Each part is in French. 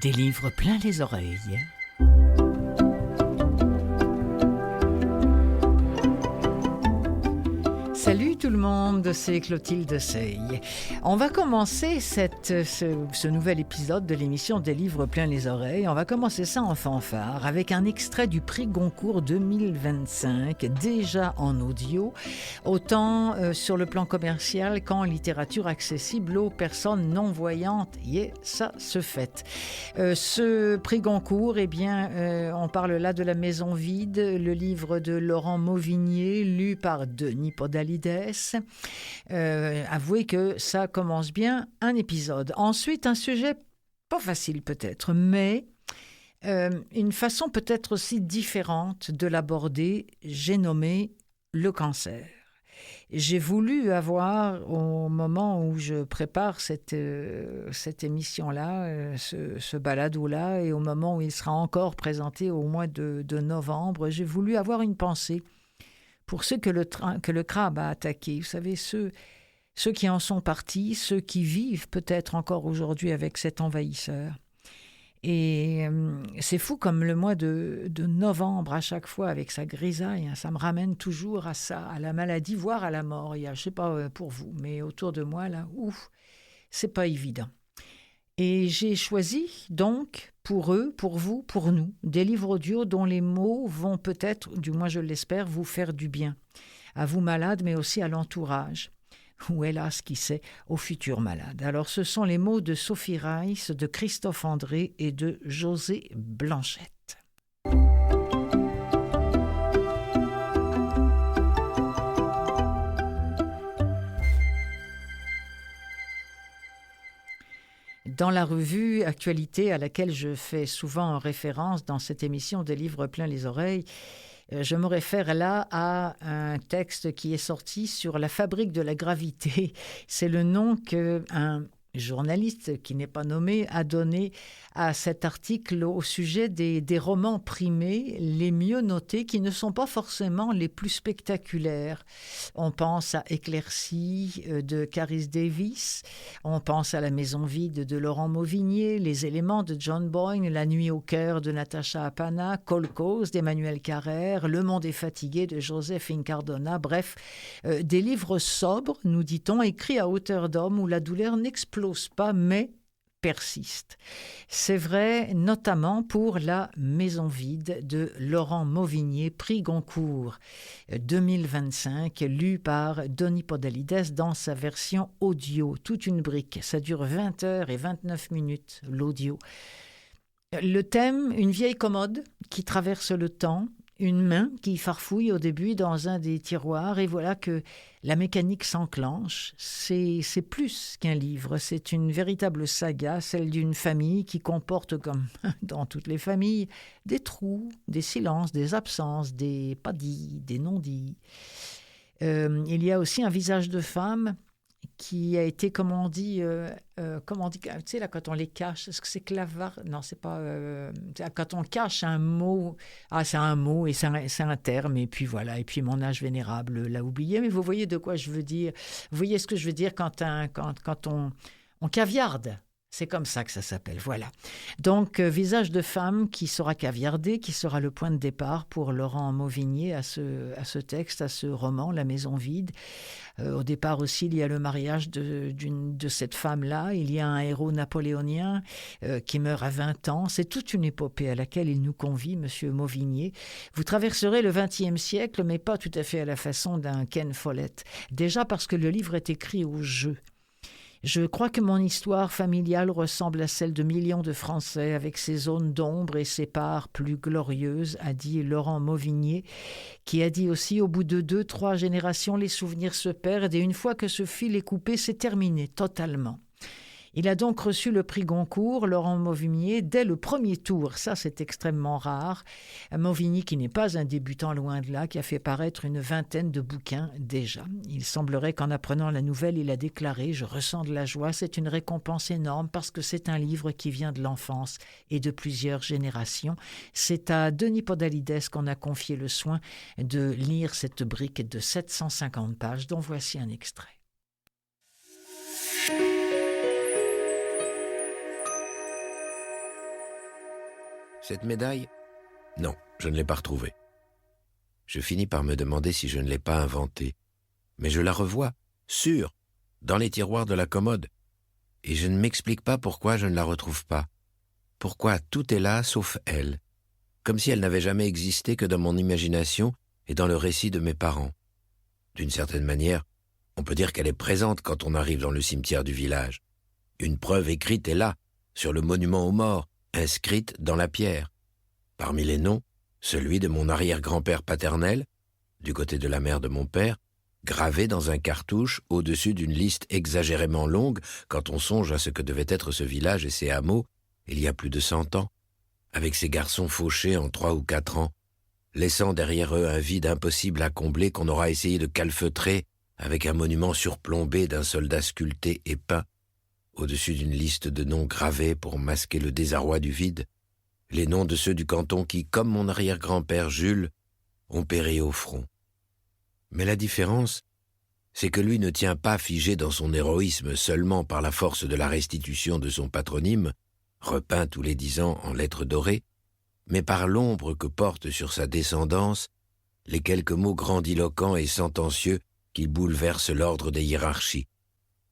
Des livres plein les oreilles. Salut tout le monde, c'est Clotilde Sey. On va commencer ce nouvel épisode de l'émission Des livres plein les oreilles. On va commencer ça en fanfare avec un extrait du prix Goncourt 2025, déjà en audio, autant sur le plan commercial qu'en littérature accessible aux personnes non-voyantes. Ça se fait. Ce prix Goncourt, on parle là de La Maison vide, le livre de Laurent Mauvigné, lu par Denis Podalides. Avouez que ça commence bien un épisode. Ensuite, un sujet pas facile peut-être, mais une façon peut-être aussi différente de l'aborder, j'ai nommé le cancer. J'ai voulu avoir, au moment où je prépare cette émission-là, ce balado-là, et au moment où il sera encore présenté au mois de novembre, j'ai voulu avoir une pensée pour ceux que le crabe a attaqués. Vous savez, ceux qui en sont partis, ceux qui vivent peut-être encore aujourd'hui avec cet envahisseur. Et c'est fou comme le mois de novembre, à chaque fois, avec sa grisaille, ça me ramène toujours à ça, à la maladie, voire à la mort. Je ne sais pas pour vous, mais autour de moi, là, c'est pas évident. Et j'ai choisi donc, pour eux, pour vous, pour nous, des livres audio dont les mots vont peut-être, du moins je l'espère, vous faire du bien. À vous malades, mais aussi à l'entourage. Ou hélas, qui sait, aux futurs malades. Alors ce sont les mots de Sophie Reiss, de Christophe André et de José Blanchette. Dans la revue Actualité, à laquelle je fais souvent référence dans cette émission des livres plein les oreilles, je me réfère là à un texte qui est sorti sur la fabrique de la gravité. C'est le nom qu'un journaliste qui n'est pas nommé a donné à cet article au sujet des romans primés les mieux notés, qui ne sont pas forcément les plus spectaculaires. On pense à Éclaircie de Caris Davis, on pense à La Maison vide de Laurent Mauvigné, Les éléments de John Boyne, La nuit au cœur de Natacha Apana, Kolkhoz d'Emmanuel Carrère, Le monde est fatigué de Joseph Incardona, bref, des livres sobres, nous dit-on, écrits à hauteur d'homme où la douleur n'explose pas, mais persiste. C'est vrai notamment pour La Maison vide de Laurent Mauvigné, prix Goncourt 2025, lu par Denis Podalides dans sa version audio. Toute une brique, ça dure 20 heures et 29 minutes, l'audio. Le thème, une vieille commode qui traverse le temps, une main qui farfouille au début dans un des tiroirs, et voilà que la mécanique s'enclenche. C'est plus qu'un livre, c'est une véritable saga, celle d'une famille qui comporte, comme dans toutes les familles, des trous, des silences, des absences, des pas dits, des non-dits. Il y a aussi un visage de femme qui a été, tu sais, là, quand on les cache, est-ce que c'est clavard? Non, c'est pas... quand on cache un mot, c'est un mot et c'est un terme, et puis voilà, et puis mon âge vénérable l'a oublié, mais vous voyez de quoi je veux dire. Vous voyez ce que je veux dire quand on caviarde. C'est comme ça que ça s'appelle, voilà. Donc, visage de femme qui sera caviardé, qui sera le point de départ pour Laurent Mauvigné à ce texte, à ce roman, La Maison vide. Au départ aussi, il y a le mariage de cette femme-là. Il y a un héros napoléonien qui meurt à 20 ans. C'est toute une épopée à laquelle il nous convie, Monsieur Mauvigné. Vous traverserez le XXe siècle, mais pas tout à fait à la façon d'un Ken Follett. Déjà parce que le livre est écrit au jeu. Je crois que mon histoire familiale ressemble à celle de millions de Français, avec ses zones d'ombre et ses parts plus glorieuses, a dit Laurent Mauvigné, qui a dit aussi, au bout de 2-3 générations, les souvenirs se perdent, et une fois que ce fil est coupé, c'est terminé, totalement. Il a donc reçu le prix Goncourt, Laurent Mauvigné, dès le premier tour. Ça, c'est extrêmement rare. Mauvigny, qui n'est pas un débutant loin de là, qui a fait paraître une 20aine de bouquins déjà. Il semblerait qu'en apprenant la nouvelle, il a déclaré « Je ressens de la joie, c'est une récompense énorme parce que c'est un livre qui vient de l'enfance et de plusieurs générations. » C'est à Denis Podalides qu'on a confié le soin de lire cette brique de 750 pages, dont voici un extrait. Cette médaille? Non, je ne l'ai pas retrouvée. Je finis par me demander si je ne l'ai pas inventée. Mais je la revois, sûre, dans les tiroirs de la commode. Et je ne m'explique pas pourquoi je ne la retrouve pas. Pourquoi tout est là sauf elle, comme si elle n'avait jamais existé que dans mon imagination et dans le récit de mes parents. D'une certaine manière, on peut dire qu'elle est présente quand on arrive dans le cimetière du village. Une preuve écrite est là, sur le monument aux morts, inscrite dans la pierre. Parmi les noms, celui de mon arrière-grand-père paternel, du côté de la mère de mon père, gravé dans un cartouche au-dessus d'une liste exagérément longue quand on songe à ce que devait être ce village et ses hameaux il y a plus de 100 ans, avec ses garçons fauchés en 3 ou 4 ans, laissant derrière eux un vide impossible à combler qu'on aura essayé de calfeutrer avec un monument surplombé d'un soldat sculpté et peint, au-dessus d'une liste de noms gravés pour masquer le désarroi du vide, les noms de ceux du canton qui, comme mon arrière-grand-père Jules, ont péri au front. Mais la différence, c'est que lui ne tient pas figé dans son héroïsme seulement par la force de la restitution de son patronyme, repeint tous les 10 ans en lettres dorées, mais par l'ombre que portent sur sa descendance les quelques mots grandiloquents et sentencieux qui bouleversent l'ordre des hiérarchies.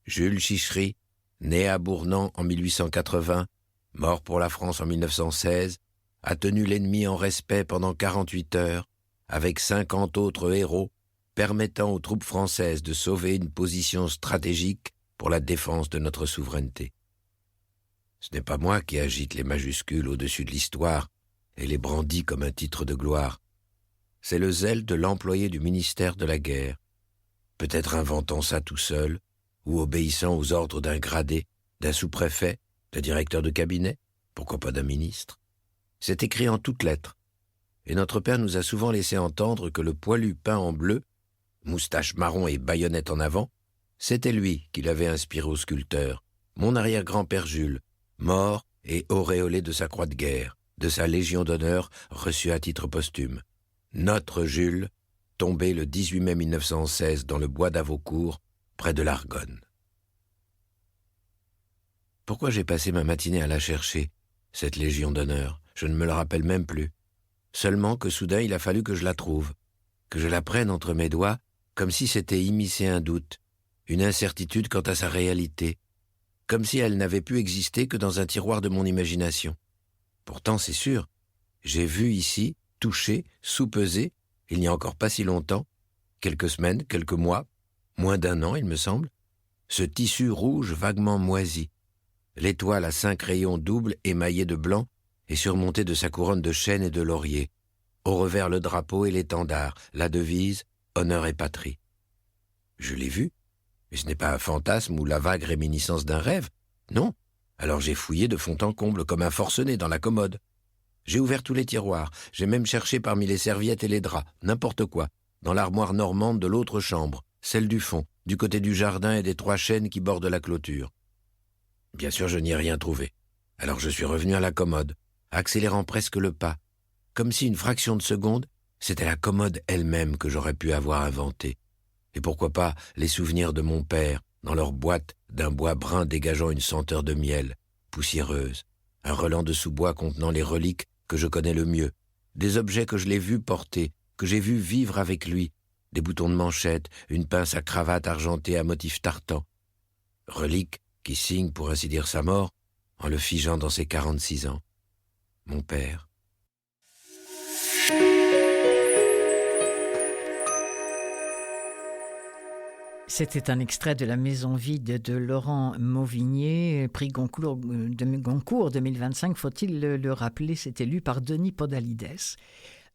Jules Chichery, né à Bournan en 1880, mort pour la France en 1916, a tenu l'ennemi en respect pendant 48 heures, avec 50 autres héros, permettant aux troupes françaises de sauver une position stratégique pour la défense de notre souveraineté. Ce n'est pas moi qui agite les majuscules au-dessus de l'histoire et les brandis comme un titre de gloire. C'est le zèle de l'employé du ministère de la guerre, peut-être inventant ça tout seul, ou obéissant aux ordres d'un gradé, d'un sous-préfet, d'un directeur de cabinet, pourquoi pas d'un ministre. C'est écrit en toutes lettres, et notre père nous a souvent laissé entendre que le poilu peint en bleu, moustache marron et baïonnette en avant, c'était lui qui l'avait inspiré au sculpteur, mon arrière-grand-père Jules, mort et auréolé de sa croix de guerre, de sa Légion d'honneur reçue à titre posthume. Notre Jules, tombé le 18 mai 1916 dans le bois d'Avaucourt, près de l'Argonne. Pourquoi j'ai passé ma matinée à la chercher, cette Légion d'honneur? Je ne me le rappelle même plus. Seulement que soudain il a fallu que je la trouve, que je la prenne entre mes doigts, comme si c'était immiscer un doute, une incertitude quant à sa réalité, comme si elle n'avait pu exister que dans un tiroir de mon imagination. Pourtant, c'est sûr, j'ai vu ici, touché, soupesé, il n'y a encore pas si longtemps, quelques semaines, quelques mois, moins d'1 an, il me semble, ce tissu rouge vaguement moisi, l'étoile à 5 rayons doubles émaillée de blanc et surmontée de sa couronne de chêne et de laurier, au revers le drapeau et l'étendard, la devise « Honneur et patrie ». Je l'ai vu, mais ce n'est pas un fantasme ou la vague réminiscence d'un rêve, non. Alors j'ai fouillé de fond en comble comme un forcené dans la commode. J'ai ouvert tous les tiroirs, j'ai même cherché parmi les serviettes et les draps, n'importe quoi, dans l'armoire normande de l'autre chambre, celle du fond, du côté du jardin et des 3 chênes qui bordent la clôture. Bien sûr, je n'y ai rien trouvé. Alors je suis revenu à la commode, accélérant presque le pas, comme si une fraction de seconde, c'était la commode elle-même que j'aurais pu avoir inventée. Et pourquoi pas les souvenirs de mon père, dans leur boîte d'un bois brun dégageant une senteur de miel, poussiéreuse, un relent de sous-bois contenant les reliques que je connais le mieux, des objets que je l'ai vu porter, que j'ai vu vivre avec lui, des boutons de manchette, une pince à cravate argentée à motif tartan. Reliques qui signent, pour ainsi dire, sa mort, en le figeant dans ses 46 ans. Mon père. C'était un extrait de La Maison vide de Laurent Mauvigné, prix Goncourt 2025, faut-il le rappeler, c'était lu par Denis Podalides.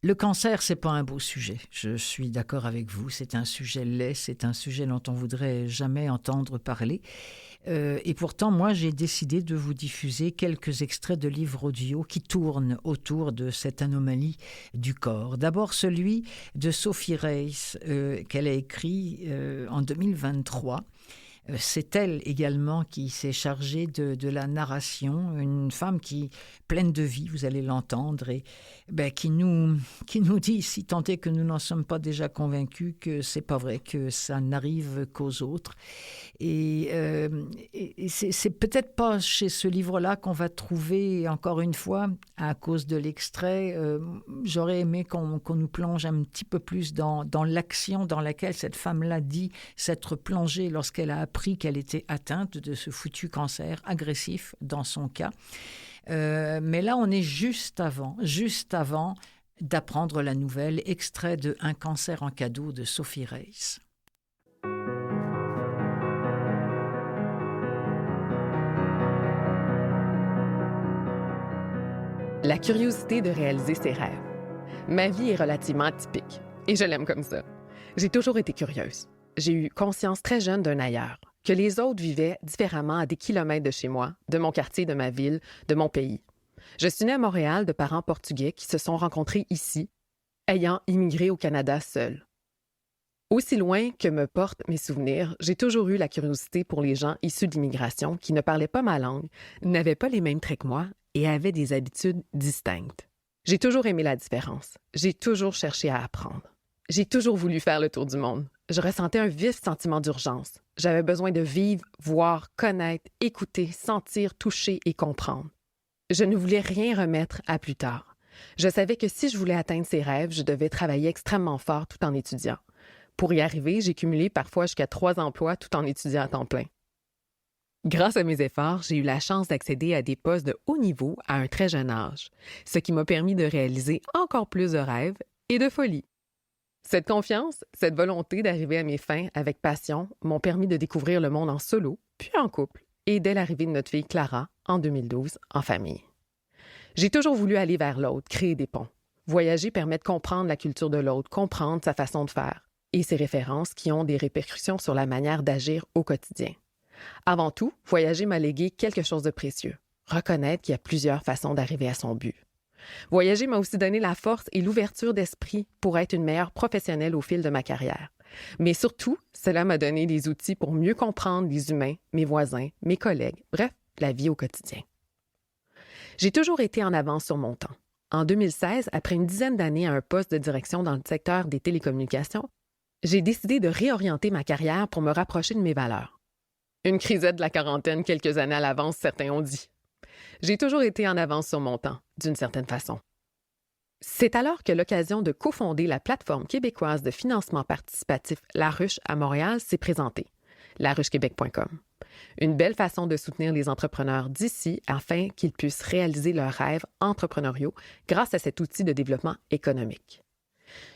Le cancer, c'est pas un beau sujet, je suis d'accord avec vous, c'est un sujet laid, c'est un sujet dont on voudrait jamais entendre parler. Et pourtant, moi, j'ai décidé de vous diffuser quelques extraits de livres audio qui tournent autour de cette anomalie du corps. D'abord, celui de Sophie Reiss, qu'elle a écrit en 2023. C'est elle également qui s'est chargée de la narration, une femme qui pleine de vie, vous allez l'entendre, et qui nous dit, si tant est que nous n'en sommes pas déjà convaincus, que c'est pas vrai, que ça n'arrive qu'aux autres. Et c'est peut-être pas chez ce livre-là qu'on va trouver, encore une fois, à cause de l'extrait, j'aurais aimé qu'on nous plonge un petit peu plus dans l'action dans laquelle cette femme-là dit s'être plongée lorsqu'elle a appris qu'elle était atteinte de ce foutu cancer agressif dans son cas. Mais là, on est juste avant d'apprendre la nouvelle, extrait de Un cancer en cadeau de Sophie Reiss. La curiosité de réaliser ses rêves. Ma vie est relativement atypique et je l'aime comme ça. J'ai toujours été curieuse. J'ai eu conscience très jeune d'un ailleurs, que les autres vivaient différemment à des kilomètres de chez moi, de mon quartier, de ma ville, de mon pays. Je suis née à Montréal de parents portugais qui se sont rencontrés ici, ayant immigré au Canada seuls. Aussi loin que me portent mes souvenirs, j'ai toujours eu la curiosité pour les gens issus d'immigration qui ne parlaient pas ma langue, n'avaient pas les mêmes traits que moi et avaient des habitudes distinctes. J'ai toujours aimé la différence. J'ai toujours cherché à apprendre. J'ai toujours voulu faire le tour du monde. Je ressentais un vif sentiment d'urgence. J'avais besoin de vivre, voir, connaître, écouter, sentir, toucher et comprendre. Je ne voulais rien remettre à plus tard. Je savais que si je voulais atteindre ces rêves, je devais travailler extrêmement fort tout en étudiant. Pour y arriver, j'ai cumulé parfois jusqu'à 3 emplois tout en étudiant à temps plein. Grâce à mes efforts, j'ai eu la chance d'accéder à des postes de haut niveau à un très jeune âge, ce qui m'a permis de réaliser encore plus de rêves et de folie. Cette confiance, cette volonté d'arriver à mes fins avec passion m'ont permis de découvrir le monde en solo, puis en couple, et dès l'arrivée de notre fille Clara, en 2012, en famille. J'ai toujours voulu aller vers l'autre, créer des ponts. Voyager permet de comprendre la culture de l'autre, comprendre sa façon de faire, et ses références qui ont des répercussions sur la manière d'agir au quotidien. Avant tout, voyager m'a légué quelque chose de précieux, reconnaître qu'il y a plusieurs façons d'arriver à son but. Voyager m'a aussi donné la force et l'ouverture d'esprit pour être une meilleure professionnelle au fil de ma carrière. Mais surtout, cela m'a donné les outils pour mieux comprendre les humains, mes voisins, mes collègues, bref, la vie au quotidien. J'ai toujours été en avance sur mon temps. En 2016, après une dizaine d'années à un poste de direction dans le secteur des télécommunications, j'ai décidé de réorienter ma carrière pour me rapprocher de mes valeurs. Une crisette de la quarantaine quelques années à l'avance, certains ont dit. J'ai toujours été en avance sur mon temps, d'une certaine façon. C'est alors que l'occasion de cofonder la plateforme québécoise de financement participatif La Ruche à Montréal s'est présentée, laruchequebec.com. Une belle façon de soutenir les entrepreneurs d'ici afin qu'ils puissent réaliser leurs rêves entrepreneuriaux grâce à cet outil de développement économique.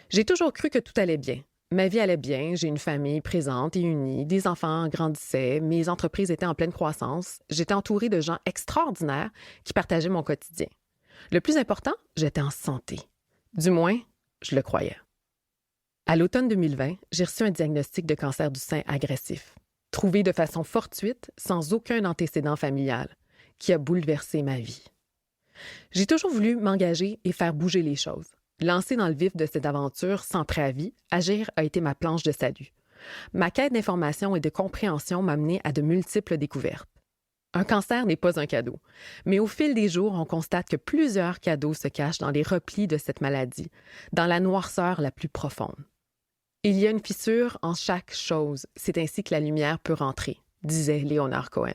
J'ai toujours cru que tout allait bien. Ma vie allait bien, j'ai une famille présente et unie, des enfants grandissaient, mes entreprises étaient en pleine croissance, j'étais entourée de gens extraordinaires qui partageaient mon quotidien. Le plus important, j'étais en santé. Du moins, je le croyais. À l'automne 2020, j'ai reçu un diagnostic de cancer du sein agressif, trouvé de façon fortuite, sans aucun antécédent familial, qui a bouleversé ma vie. J'ai toujours voulu m'engager et faire bouger les choses. Lancée dans le vif de cette aventure sans préavis, agir a été ma planche de salut. Ma quête d'information et de compréhension m'a mené à de multiples découvertes. Un cancer n'est pas un cadeau, mais au fil des jours, on constate que plusieurs cadeaux se cachent dans les replis de cette maladie, dans la noirceur la plus profonde. Il y a une fissure en chaque chose, c'est ainsi que la lumière peut rentrer, disait Leonard Cohen.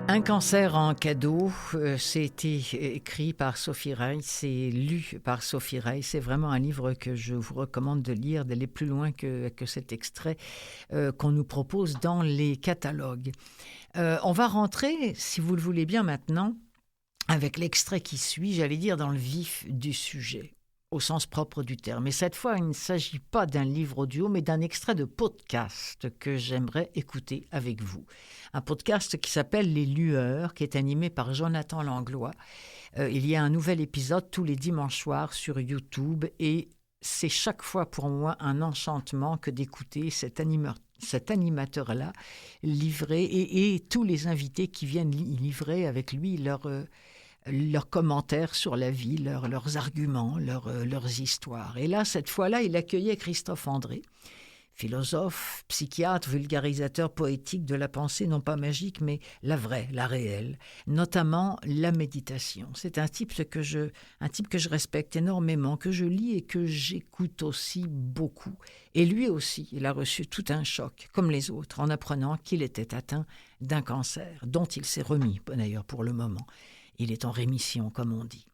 Un cancer en cadeau, c'était écrit par Sophie Reiss, c'est lu par Sophie Reiss. C'est vraiment un livre que je vous recommande de lire, d'aller plus loin que cet extrait qu'on nous propose dans les catalogues. On va rentrer, si vous le voulez bien maintenant, avec l'extrait qui suit, j'allais dire dans le vif du sujet, au sens propre du terme. Mais cette fois, il ne s'agit pas d'un livre audio, mais d'un extrait de podcast que j'aimerais écouter avec vous. Un podcast qui s'appelle Les Lueurs, qui est animé par Jonathan Langlois. Il y a un nouvel épisode tous les dimanches soirs sur YouTube et c'est chaque fois pour moi un enchantement que d'écouter cet animateur-là livrer et tous les invités qui viennent livrer avec lui leurs commentaires sur la vie, leurs arguments, leurs histoires. Et là, cette fois-là, il accueillait Christophe André, philosophe, psychiatre, vulgarisateur poétique de la pensée, non pas magique, mais la vraie, la réelle, notamment la méditation. C'est un type que je respecte énormément, que je lis et que j'écoute aussi beaucoup. Et lui aussi, il a reçu tout un choc, comme les autres, en apprenant qu'il était atteint d'un cancer, dont il s'est remis, d'ailleurs, pour le moment. Il est en rémission, comme on dit.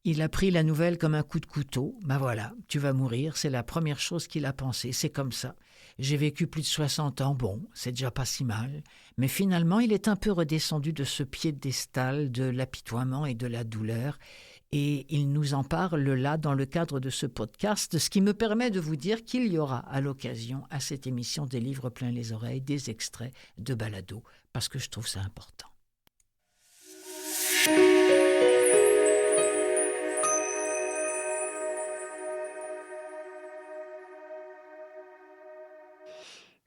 Il a pris la nouvelle comme un coup de couteau. Ben voilà, tu vas mourir, c'est la première chose qu'il a pensé, c'est comme ça. J'ai vécu plus de 60 ans, bon, c'est déjà pas si mal. Mais finalement, il est un peu redescendu de ce piédestal de l'apitoiement et de la douleur. Et il nous en parle là dans le cadre de ce podcast, ce qui me permet de vous dire qu'il y aura à l'occasion, à cette émission des livres plein les oreilles, des extraits de balado, parce que je trouve ça important.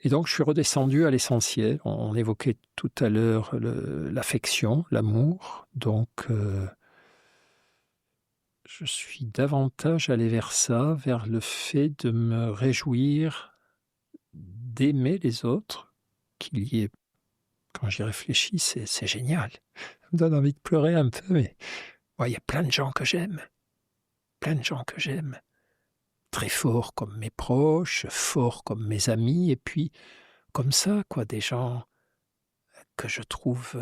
Et donc, je suis redescendu à l'essentiel. On évoquait tout à l'heure l'affection, l'amour. Donc, je suis davantage allé vers ça, vers le fait de me réjouir d'aimer les autres, qu'il y ait, quand j'y réfléchis, c'est génial. Ça me donne envie de pleurer un peu, mais il y a plein de gens que j'aime. Très forts comme mes proches, forts comme mes amis, et puis comme ça, quoi, des gens que je trouve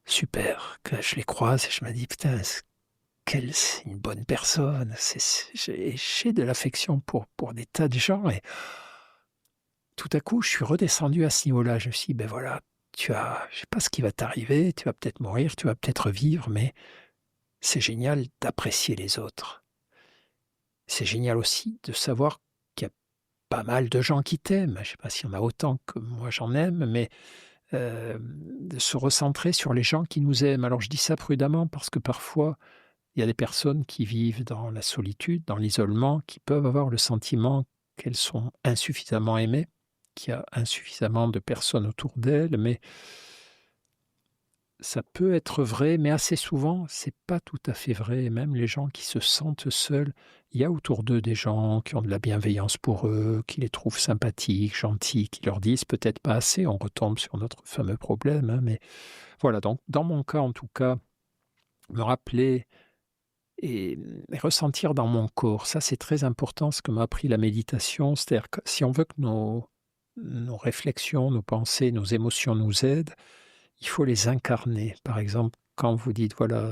super, que je les croise et je me dis, putain, c'est une bonne personne. J'ai de l'affection pour des tas de gens, et tout à coup, je suis redescendu à ce niveau-là. Je me suis dit, ben voilà, je sais pas ce qui va t'arriver, tu vas peut-être mourir, tu vas peut-être vivre, mais c'est génial d'apprécier les autres. C'est génial aussi de savoir qu'il y a pas mal de gens qui t'aiment. Je ne sais pas s'il y en a autant que moi j'en aime, mais de se recentrer sur les gens qui nous aiment. Alors je dis ça prudemment parce que parfois, il y a des personnes qui vivent dans la solitude, dans l'isolement, qui peuvent avoir le sentiment qu'elles sont insuffisamment aimées, qu'il y a insuffisamment de personnes autour d'elles, mais ça peut être vrai, mais assez souvent, c'est pas tout à fait vrai. Et même les gens qui se sentent seuls, il y a autour d'eux des gens qui ont de la bienveillance pour eux, qui les trouvent sympathiques, gentils, qui leur disent peut-être pas assez. On retombe sur notre fameux problème, hein, mais voilà. Donc, dans mon cas, en tout cas, me rappeler et ressentir dans mon corps, ça c'est très important, ce que m'a appris la méditation. C'est-à-dire que si on veut que nos réflexions, nos pensées, nos émotions nous aident, il faut les incarner. Par exemple, quand vous dites, voilà,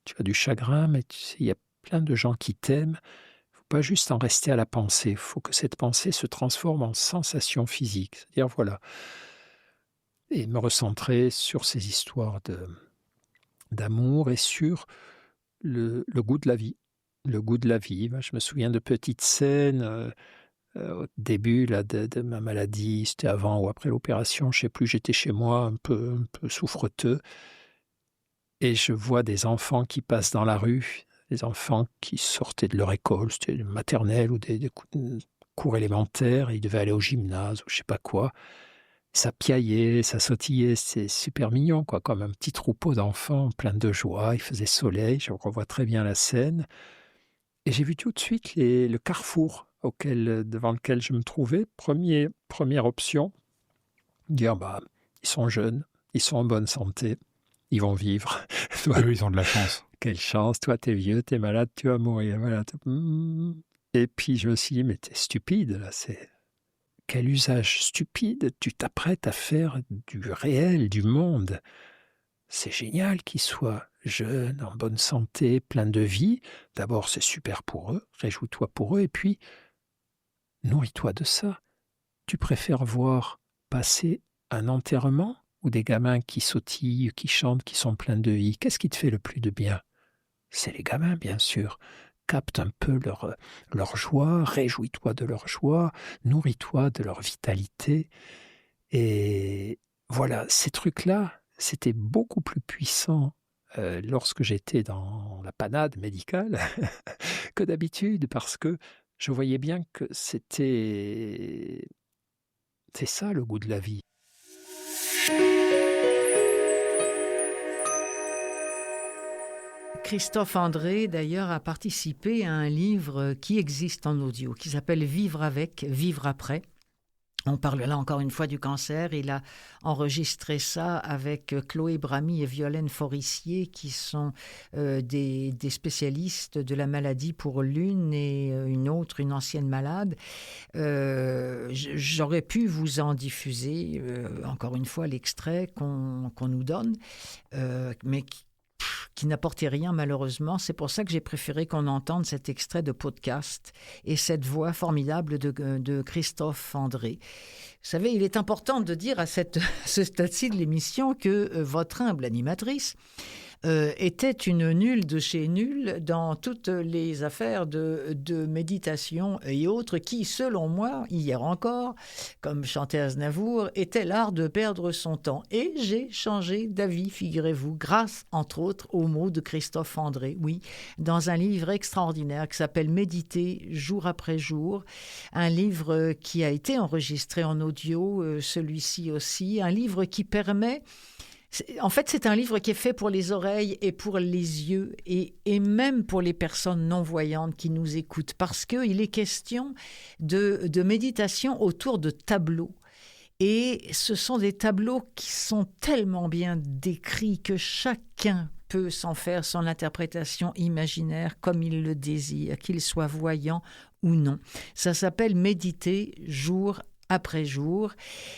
tu as du chagrin, mais tu sais, il y a plein de gens qui t'aiment, il ne faut pas juste en rester à la pensée, il faut que cette pensée se transforme en sensation physique. C'est-à-dire, voilà, et me recentrer sur ces histoires d'amour et sur le goût de la vie. Le goût de la vie. Je me souviens de petites scènes au début là, de ma maladie, c'était avant ou après l'opération, je ne sais plus, j'étais chez moi un peu souffreteux, et je vois des enfants qui passent dans la rue, des enfants qui sortaient de leur école, c'était une maternelle ou des cours élémentaires, ils devaient aller au gymnase ou je ne sais pas quoi. Ça piaillait, ça sautillait, c'est super mignon, quoi, comme un petit troupeau d'enfants plein de joie, il faisait soleil, je revois très bien la scène. Et j'ai vu tout de suite le carrefour devant lequel je me trouvais. Première option, dire, ils sont jeunes, ils sont en bonne santé, ils vont vivre. Toi, eux, ils ont de la chance. Quelle chance, toi t'es vieux, t'es malade, tu vas mourir. Voilà. Et puis je me suis dit, mais t'es stupide, là, quel usage stupide, tu t'apprêtes à faire du réel, du monde. C'est génial qu'ils soient jeunes, en bonne santé, pleins de vie. D'abord, c'est super pour eux, réjouis-toi pour eux, et puis nourris-toi de ça. Tu préfères voir passer un enterrement ou des gamins qui sautillent, qui chantent, qui sont pleins de vie? Qu'est-ce qui te fait le plus de bien? C'est les gamins, bien sûr. Capte un peu leur joie, réjouis-toi de leur joie, nourris-toi de leur vitalité. Et voilà, ces trucs-là, c'était beaucoup plus puissant lorsque j'étais dans la panade médicale que d'habitude, parce que je voyais bien que c'est ça le goût de la vie. Christophe André, d'ailleurs, a participé à un livre qui existe en audio, qui s'appelle « Vivre avec, vivre après ». On parle là encore une fois du cancer. Il a enregistré ça avec Chloé Bramy et Violaine Forissier, qui sont des spécialistes de la maladie pour l'une et une autre, une ancienne malade. J'aurais pu vous en diffuser, encore une fois, l'extrait qu'on nous donne, mais qui n'apportait rien malheureusement. C'est pour ça que j'ai préféré qu'on entende cet extrait de podcast et cette voix formidable de Christophe André. Vous savez, il est important de dire à ce stade-ci de l'émission que votre humble animatrice était une nulle de chez nulle dans toutes les affaires de méditation et autres qui, selon moi, hier encore, comme chantait Aznavour, était l'art de perdre son temps. Et j'ai changé d'avis, figurez-vous, grâce, entre autres, aux mots de Christophe André, oui, dans un livre extraordinaire qui s'appelle « Méditer jour après jour », un livre qui a été enregistré en audio, celui-ci aussi, un livre qui permet... En fait, c'est un livre qui est fait pour les oreilles et pour les yeux et même pour les personnes non-voyantes qui nous écoutent, parce qu'il est question de méditation autour de tableaux. Et ce sont des tableaux qui sont tellement bien décrits que chacun peut s'en faire son interprétation imaginaire comme il le désire, qu'il soit voyant ou non. Ça s'appelle « Méditer jour après jour ».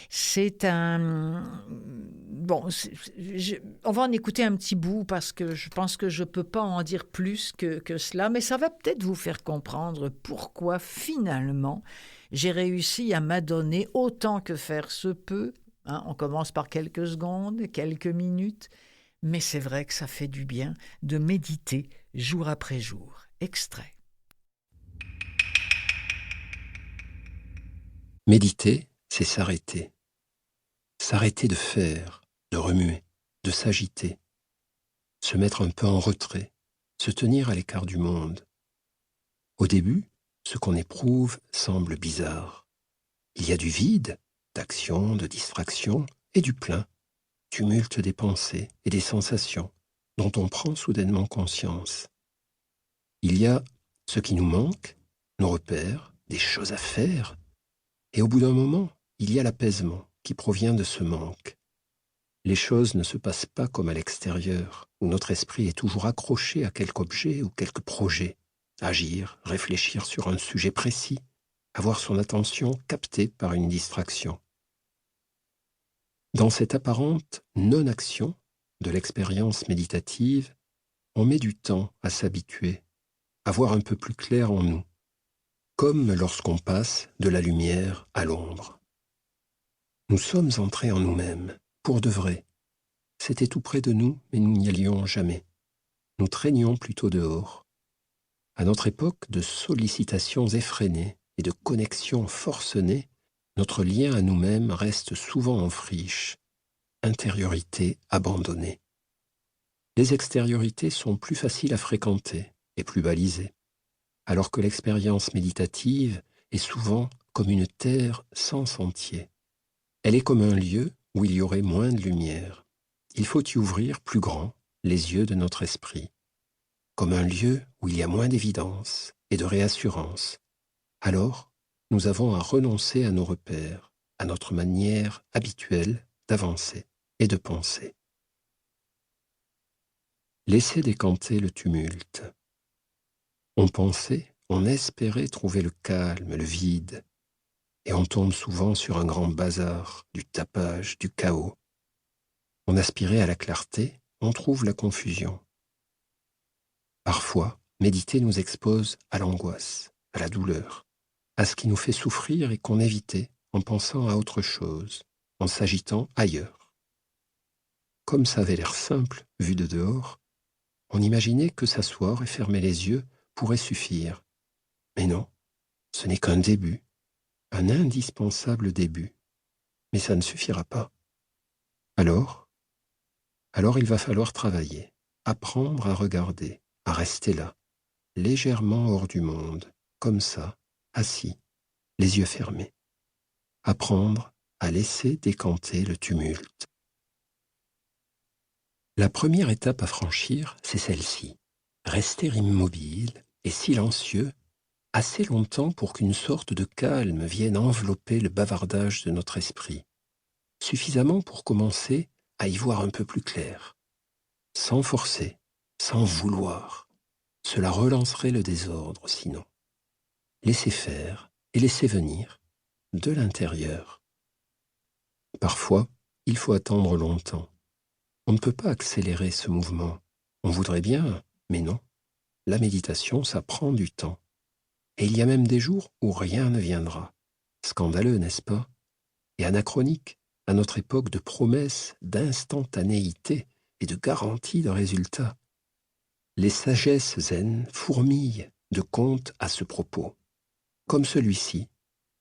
C'est un... Bon, on va en écouter un petit bout parce que je pense que je ne peux pas en dire plus que cela, mais ça va peut-être vous faire comprendre pourquoi finalement j'ai réussi à m'adonner autant que faire se peut. On commence par quelques secondes, quelques minutes, mais c'est vrai que ça fait du bien de méditer jour après jour. Extrait. Méditer, c'est s'arrêter. S'arrêter de faire, de remuer, de s'agiter, se mettre un peu en retrait, se tenir à l'écart du monde. Au début, ce qu'on éprouve semble bizarre. Il y a du vide, d'action, de distraction, et du plein, tumulte des pensées et des sensations dont on prend soudainement conscience. Il y a ce qui nous manque, nos repères, des choses à faire, et au bout d'un moment, il y a l'apaisement qui provient de ce manque. Les choses ne se passent pas comme à l'extérieur, où notre esprit est toujours accroché à quelque objet ou quelque projet. Agir, réfléchir sur un sujet précis, avoir son attention captée par une distraction. Dans cette apparente non-action de l'expérience méditative, on met du temps à s'habituer, à voir un peu plus clair en nous, comme lorsqu'on passe de la lumière à l'ombre. Nous sommes entrés en nous-mêmes, pour de vrai. C'était tout près de nous, mais nous n'y allions jamais. Nous traînions plutôt dehors. À notre époque de sollicitations effrénées et de connexions forcenées, notre lien à nous-mêmes reste souvent en friche, intériorité abandonnée. Les extériorités sont plus faciles à fréquenter et plus balisées, alors que l'expérience méditative est souvent comme une terre sans sentier. Elle est comme un lieu où il y aurait moins de lumière. Il faut y ouvrir plus grand les yeux de notre esprit, comme un lieu où il y a moins d'évidence et de réassurance. Alors, nous avons à renoncer à nos repères, à notre manière habituelle d'avancer et de penser. Laissez décanter le tumulte. On pensait, on espérait trouver le calme, le vide, et on tombe souvent sur un grand bazar, du tapage, du chaos. On aspirait à la clarté, on trouve la confusion. Parfois, méditer nous expose à l'angoisse, à la douleur, à ce qui nous fait souffrir et qu'on évitait en pensant à autre chose, en s'agitant ailleurs. Comme ça avait l'air simple, vu de dehors, on imaginait que s'asseoir et fermer les yeux pourrait suffire. Mais non, ce n'est qu'un début, un indispensable début. Mais ça ne suffira pas. Alors il va falloir travailler, apprendre à regarder, à rester là, légèrement hors du monde, comme ça, assis, les yeux fermés. Apprendre à laisser décanter le tumulte. La première étape à franchir, c'est celle-ci, rester immobile et silencieux assez longtemps pour qu'une sorte de calme vienne envelopper le bavardage de notre esprit, suffisamment pour commencer à y voir un peu plus clair, sans forcer, sans vouloir. Cela relancerait le désordre sinon. Laissez faire et laissez venir, de l'intérieur. Parfois, il faut attendre longtemps. On ne peut pas accélérer ce mouvement. On voudrait bien, mais non. La méditation, ça prend du temps. Et il y a même des jours où rien ne viendra. Scandaleux, n'est-ce pas? Et anachronique à notre époque de promesses, d'instantanéité et de garantie de résultats. Les sagesses zen fourmillent de contes à ce propos, comme celui-ci,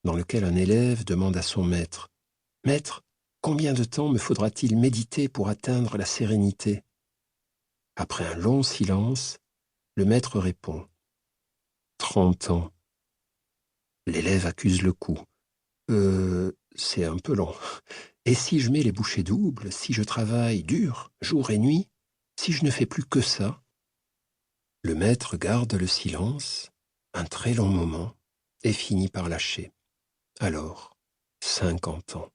dans lequel un élève demande à son maître « Maître, combien de temps me faudra-t-il méditer pour atteindre la sérénité ?» Après un long silence, le maître répond « 30 ans. » L'élève accuse le coup. C'est un peu long. Et si je mets les bouchées doubles, si je travaille dur, jour et nuit, si je ne fais plus que ça ?» Le maître garde le silence, un très long moment, et finit par lâcher. Alors, 50 ans.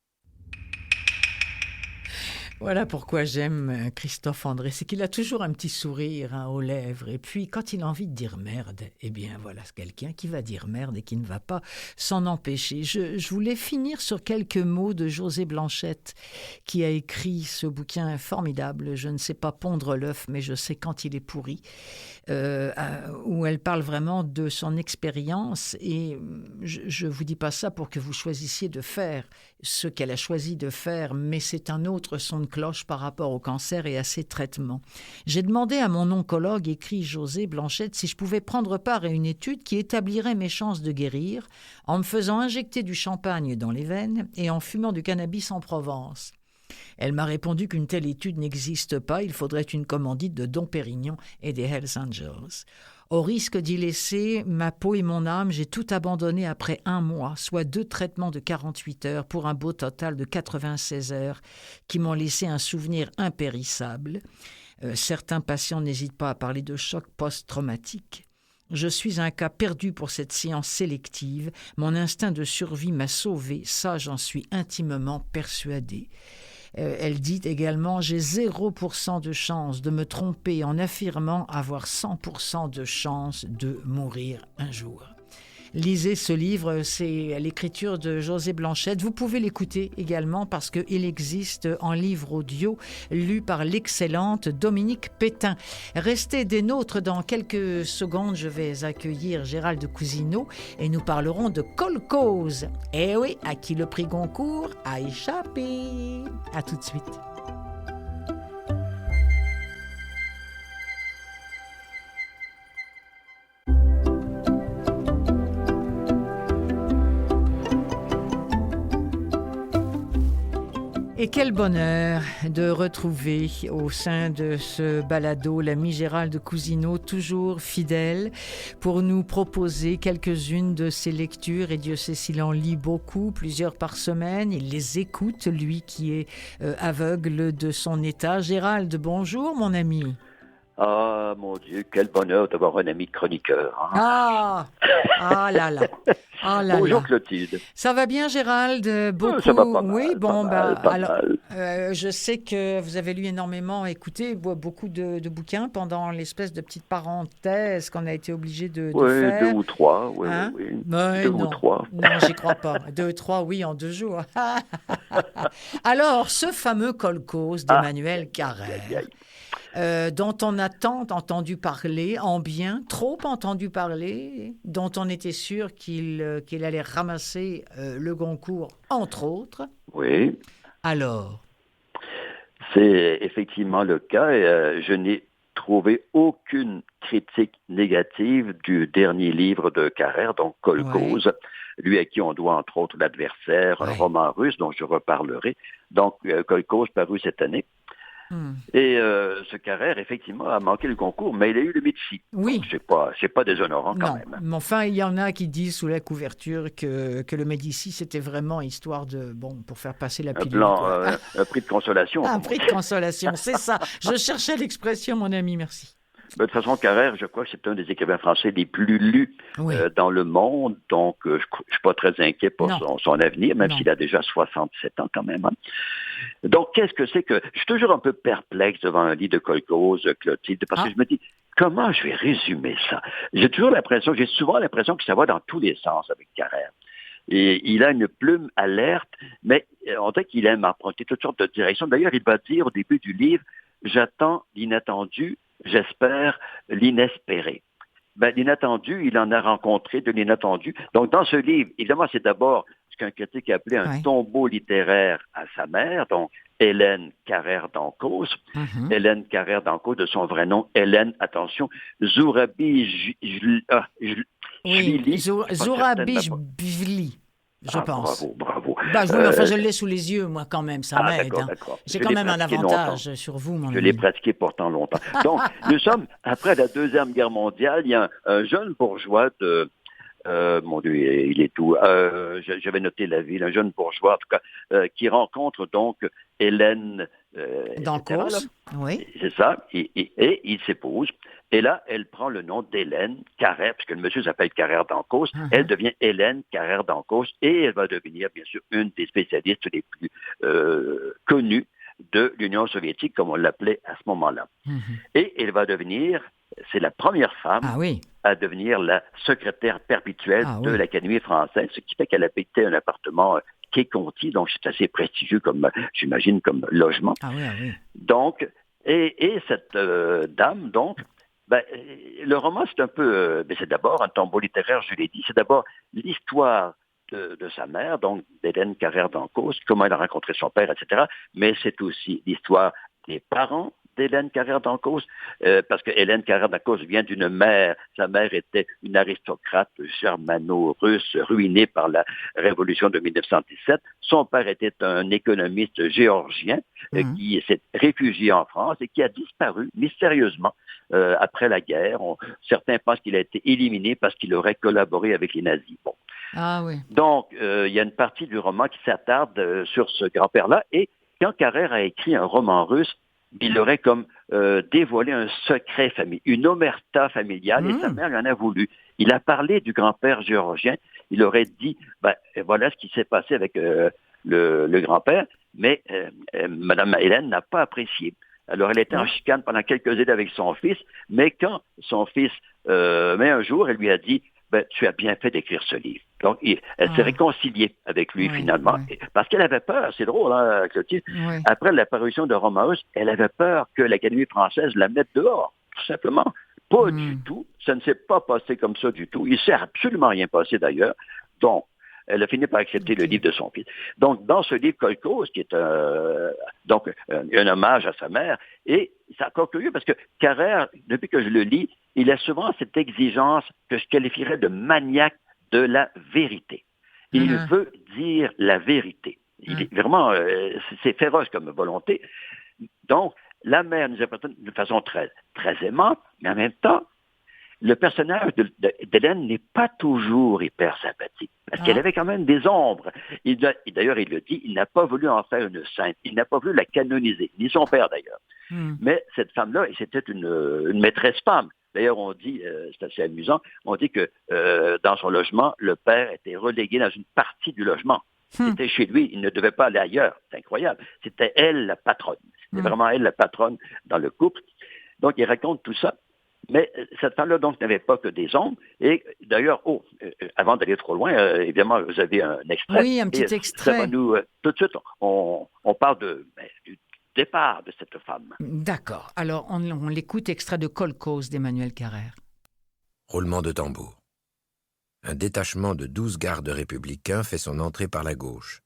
Voilà pourquoi j'aime Christophe André, c'est qu'il a toujours un petit sourire aux lèvres. Et puis, quand il a envie de dire merde, eh bien voilà, c'est quelqu'un qui va dire merde et qui ne va pas s'en empêcher. Je voulais finir sur quelques mots de José Blanchette, qui a écrit ce bouquin formidable. Je ne sais pas pondre l'œuf, mais je sais quand il est pourri. Où elle parle vraiment de son expérience. Et je ne vous dis pas ça pour que vous choisissiez de faire ce qu'elle a choisi de faire, mais c'est un autre son de cloche par rapport au cancer et à ses traitements. J'ai demandé à mon oncologue, écrit José Blanchette, si je pouvais prendre part à une étude qui établirait mes chances de guérir en me faisant injecter du champagne dans les veines et en fumant du cannabis en Provence. Elle m'a répondu qu'une telle étude n'existe pas, il faudrait une commandite de Dom Pérignon et des Hells Angels. Au risque d'y laisser ma peau et mon âme, j'ai tout abandonné après 1 mois, soit 2 traitements de 48 heures pour un beau total de 96 heures qui m'ont laissé un souvenir impérissable. Certains patients n'hésitent pas à parler de choc post-traumatique. Je suis un cas perdu pour cette science sélective. Mon instinct de survie m'a sauvé, ça j'en suis intimement persuadée. Elle dit également « J'ai 0% de chance de me tromper en affirmant avoir 100% de chance de mourir un jour. » Lisez ce livre, c'est l'écriture de José Blanchette. Vous pouvez l'écouter également parce qu'il existe en livre audio lu par l'excellente Dominique Pétain. Restez des nôtres dans quelques secondes. Je vais accueillir Gérald Cousineau et nous parlerons de Kolkhoz. Eh oui, à qui le prix Goncourt a échappé. À tout de suite. Et quel bonheur de retrouver au sein de ce balado l'ami Gérald Cousineau, toujours fidèle, pour nous proposer quelques-unes de ses lectures. Et Dieu sait s'il en lit beaucoup, plusieurs par semaine. Il les écoute, lui qui est aveugle de son état. Gérald, bonjour mon ami. Ah, mon Dieu, quel bonheur d'avoir un ami chroniqueur. Hein? Ah là là. Ah là Bonjour là. Clotilde. Ça va bien Gérald? Beaucoup. Ça va pas mal. Oui, bon, pas mal. je sais que vous avez lu énormément, écouté beaucoup de bouquins pendant l'espèce de petite parenthèse qu'on a été obligé de faire. 2 ou 3, oui. Hein? Oui. Mais 2 non. ou 3. Non, j'y crois pas. 2, 3, oui, en 2 jours. Alors, ce fameux Kolkhoz d'Emmanuel Carrère. Dont on a tant entendu parler, en bien, trop entendu parler, dont on était sûr qu'il allait ramasser le Goncourt, entre autres. Oui. Alors? C'est effectivement le cas. Je n'ai trouvé aucune critique négative du dernier livre de Carrère, donc Kolkhoz, lui à qui on doit entre autres L'Adversaire, un roman russe dont je reparlerai. Donc, Kolkhoz paru cette année. Et ce Carrère, effectivement, a manqué le concours, mais il a eu le Médicis. Oui. Donc, c'est pas déshonorant quand même. Mais enfin, il y en a qui disent sous la couverture que le Médicis, c'était vraiment histoire de, pour faire passer la pilule. Un prix de consolation. Un prix de consolation, c'est ça. Je cherchais l'expression, mon ami, merci. De toute façon, Carrère, je crois que c'est un des écrivains français les plus lus dans le monde, donc je ne suis pas très inquiet pour son avenir, même s'il a déjà 67 ans quand même. Hein. Donc, qu'est-ce que c'est que... Je suis toujours un peu perplexe devant un livre de Kolkhoz, Clotilde, parce que je me dis, comment je vais résumer ça? J'ai souvent l'impression que ça va dans tous les sens avec Carrère. Et il a une plume alerte, mais on dirait qu'il aime emprunter toutes sortes de directions. D'ailleurs, il va dire au début du livre, j'attends l'inattendu, j'espère l'inespéré. L'inattendu, il en a rencontré de l'inattendu. Donc, dans ce livre, évidemment, c'est d'abord ce qu'un critique a appelé un tombeau littéraire à sa mère, donc Hélène Carrère d'Encausse. Hélène Carrère d'Encausse, de son vrai nom, Hélène, attention, Zourabi Zourabichvili, je pense. Bravo. Je l'ai sous les yeux, moi, quand même, ça m'aide. D'accord. J'ai quand même un avantage sur vous, mon ami. Je l'ai pratiqué pourtant longtemps. Donc, nous sommes, après la Deuxième Guerre mondiale, il y a un jeune bourgeois de... mon Dieu, il est tout. J'avais noté la ville, un jeune bourgeois, en tout cas, qui rencontre donc Hélène d'Encausse, oui. C'est ça, et il s'épouse. Et là, elle prend le nom d'Hélène Carrère, puisque le monsieur s'appelle Carrère d'Encausse. Elle devient Hélène Carrère d'Encausse, et elle va devenir, bien sûr, une des spécialistes les plus connues de l'Union soviétique, comme on l'appelait à ce moment-là. Et elle va devenir, c'est la première femme à devenir la secrétaire perpétuelle de l'Académie française, ce qui fait qu'elle habitait un appartement quai Conti, donc c'est assez prestigieux, comme j'imagine, comme logement. Donc, et cette dame, donc, le roman, c'est un peu, c'est d'abord un tombeau littéraire, je l'ai dit, c'est d'abord l'histoire de sa mère, donc d'Hélène Carrère d'Encausse, comment elle a rencontré son père, etc. Mais c'est aussi l'histoire des parents d'Hélène Carrère d'Encausse, parce que Hélène Carrère d'Encausse vient d'une mère, sa mère était une aristocrate germano-russe ruinée par la révolution de 1917. Son père était un économiste géorgien qui s'est réfugié en France et qui a disparu mystérieusement après la guerre. Certains pensent qu'il a été éliminé parce qu'il aurait collaboré avec les nazis. Bon. Donc, il y a une partie du roman qui s'attarde sur ce grand-père-là, et quand Carrère a écrit un roman russe, il aurait comme dévoilé un secret familial, une omerta familiale, et sa mère lui en a voulu. Il a parlé du grand-père géorgien, il aurait dit, voilà ce qui s'est passé avec le grand-père, mais Mme Hélène n'a pas apprécié. Alors, elle était en chicane pendant quelques années avec son fils, mais quand son fils, un jour, elle lui a dit, tu as bien fait d'écrire ce livre. Donc, elle s'est réconciliée avec lui, finalement, parce qu'elle avait peur, c'est drôle, hein, Clotilde. Après la parution de Romain Russe, elle avait peur que l'Académie française la mette dehors, tout simplement. Pas du tout. Ça ne s'est pas passé comme ça du tout. Il ne s'est absolument rien passé, d'ailleurs. Donc, elle a fini par accepter le livre de son fils. Donc, dans ce livre Kolkhoz, qui est un hommage à sa mère, et c'est encore curieux parce que Carrère, depuis que je le lis, il a souvent cette exigence que je qualifierais de maniaque de la vérité. Il veut dire la vérité. Il est vraiment, c'est féroce comme volonté. Donc, la mère nous appartient de façon très, très aimante, mais en même temps, le personnage d'Hélène n'est pas toujours hyper sympathique, parce qu'elle avait quand même des ombres. D'ailleurs, il le dit, il n'a pas voulu en faire une sainte, il n'a pas voulu la canoniser, ni son père d'ailleurs. Mais cette femme-là, c'était une maîtresse femme. D'ailleurs, on dit, c'est assez amusant, on dit que dans son logement, le père était relégué dans une partie du logement. C'était chez lui, il ne devait pas aller ailleurs. C'est incroyable. C'était elle la patronne. C'était vraiment elle la patronne dans le couple. Donc, il raconte tout ça. Mais cette femme-là, donc, n'avait pas que des ombres. Et d'ailleurs, avant d'aller trop loin, évidemment, vous avez un extrait. Oui, un petit extrait. Ça va nous, tout de suite, on parle du départ de cette femme. D'accord. Alors, on l'écoute, extrait de Kolkhoz d'Emmanuel Carrère. Roulement de tambour. Un détachement de 12 gardes républicains fait son entrée par la gauche.